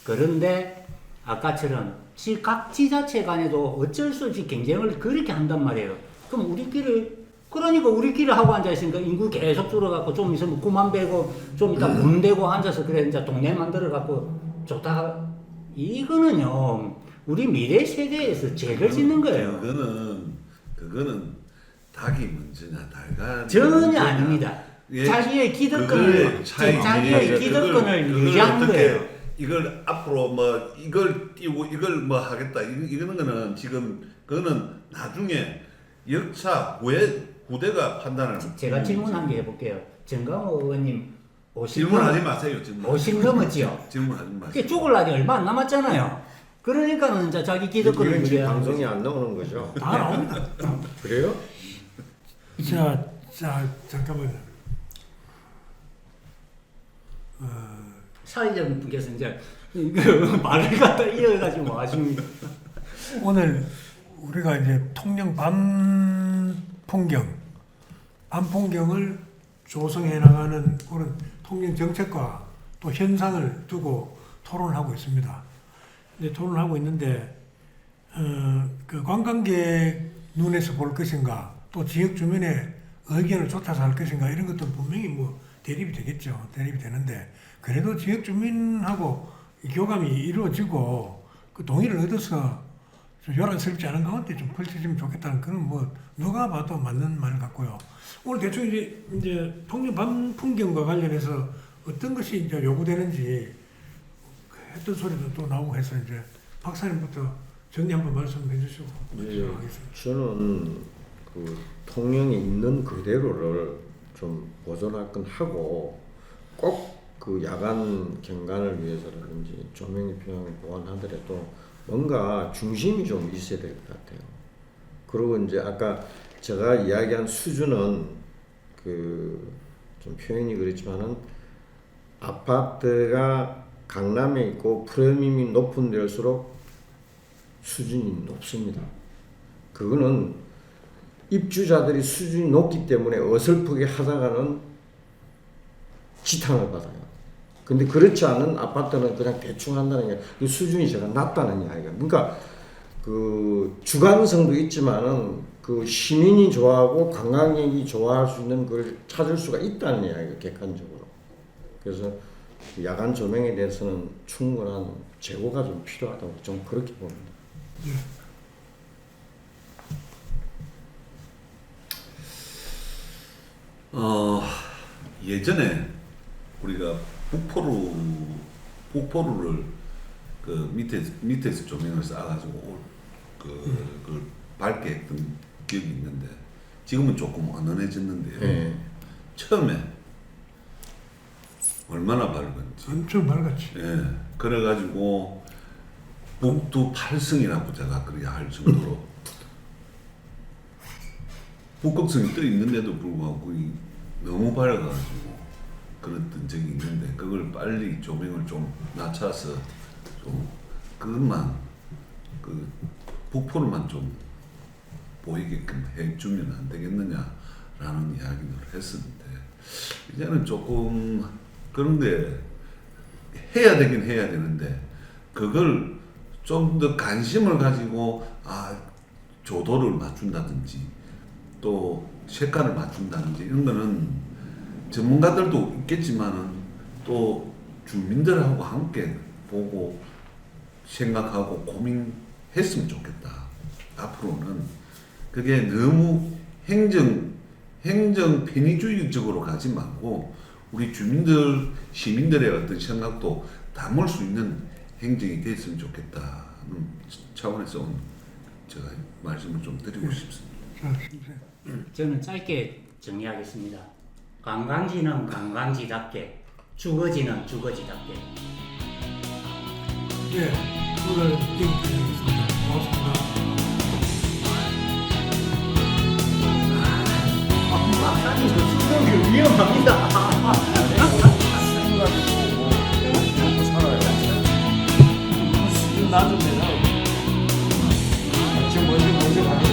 그런데 아까처럼 각 지자체 간에도 어쩔 수 없이 경쟁을 그렇게 한단 말이에요. 그럼 우리끼리 하고 앉아있으니까 인구 계속 줄어갖고 좀 있으면 9만 배고 좀 이따 문 대고 앉아서 그래 이제 동네 만들어갖고 좋다. 이거는요 우리 미래 세대에서 죄를 짓는 거예요. 그거는 닭이 먼저냐 달걀이 전혀 먼저냐. 아닙니다. 예, 자기의 그거의 차이지. 자기의 기득권을 유지하는 어떻게 거예요. 이걸 앞으로 뭐 이걸 띄우고 이걸 뭐 하겠다 이거는 거는 지금 그거는 나중에 역차 후대가 판단을. 제가 질문 한 개 해볼게요. 정강호 의원님 질문하지 마세요. 질문. 50 넘었지요. 질문하지 마세요. 그게 죽을 날이 얼마 안 남았잖아요. 그러니까는 이제 자기 기득권을 이건 지금 유지하는 방송이 거죠. 안 나오는 거죠? 다 나옵니다. 그래요? 자, 잠깐만요. 사회자분 분께서 이제 말을 갖다 이어가지고 하십니다. 오늘 우리가 이제 통영 밤 풍경을 조성해 나가는 그런 통영 정책과 또 현상을 두고 토론을 하고 있습니다. 이제 토론을 하고 있는데 그 관광객 눈에서 볼 것인가 또 지역 주민의 의견을 쫓아서 할 것인가 이런 것들은 분명히 뭐 대립이 되겠죠. 대립이 되는데 그래도 지역 주민하고 교감이 이루어지고 그 동의를 얻어서 좀 요란스럽지 않은 가운데 좀 펼쳐지면 좋겠다는 그런 뭐 누가 봐도 맞는 말 같고요. 오늘 대충 이제 통영 밤 풍경과 관련해서 어떤 것이 이제 요구되는지 했던 소리도 또 나오고 해서 이제 박사님부터 정리 한번 말씀해 주시고 예, 하겠습니다. 저는 그 통영에 있는 그대로를 좀 보존할 건 하고 꼭 그 야간 경관을 위해서라든지 조명이 필요한 보완하더라도 뭔가 중심이 좀 있어야 될 것 같아요. 그리고 이제 아까 제가 이야기한 수준은 그 좀 표현이 그렇지만은 아파트가 강남에 있고 프리미엄이 높은 데일수록 수준이 높습니다. 그거는 입주자들이 수준이 높기 때문에 어설프게 하다가는 지탄을 받아요. 근데 그렇지 않은 아파트는 그냥 대충 한다는 게 그 수준이 제가 낮다는 이야기가. 그러니까 그 주관성도 있지만은 그 시민이 좋아하고 관광객이 좋아할 수 있는 걸 찾을 수가 있다는 이야기가 객관적으로. 그래서 야간 조명에 대해서는 충분한 재고가 좀 필요하다고 좀 그렇게 봅니다. 예전에 우리가 북포루를 그 밑에서 조명을 쏴가지고 그 밝게 했던 기억이 있는데 지금은 조금 은은해졌는데요. 네. 처음에 얼마나 밝은지. 엄청 밝았지. 예. 그래가지고 북두 8승이라고 제가 그렇게 할 정도로 북극성이 떠 있는데도 불구하고 거의 너무 밝아가지고 그랬던 적이 있는데 그걸 빨리 조명을 좀 낮춰서 좀 그것만 그 북포를만 좀 보이게끔 해주면 안 되겠느냐라는 이야기를 했었는데 이제는 조금 그런 게 해야 되긴 해야 되는데 그걸 좀 더 관심을 가지고 조도를 맞춘다든지 또 색깔을 맞춘다든지 이런 거는 전문가들도 있겠지만은 또 주민들하고 함께 보고 생각하고 고민했으면 좋겠다. 앞으로는 그게 너무 행정 편의주의적으로 가지 말고 우리 주민들 시민들의 어떤 생각도 담을 수 있는 행정이 됐으면 좋겠다는 차원에서 제가 말씀을 좀 드리고 싶습니다. 자, 선생님. 저는 짧게 정리하겠습니다. 관광지는 관광지답게, 주거지는 주거지답게. 예, 오늘 여기까지 하겠습니다. 고맙습니다. 박사님 그 수목이 위험합니다. 수준 낮으면은 지금 먼저 가는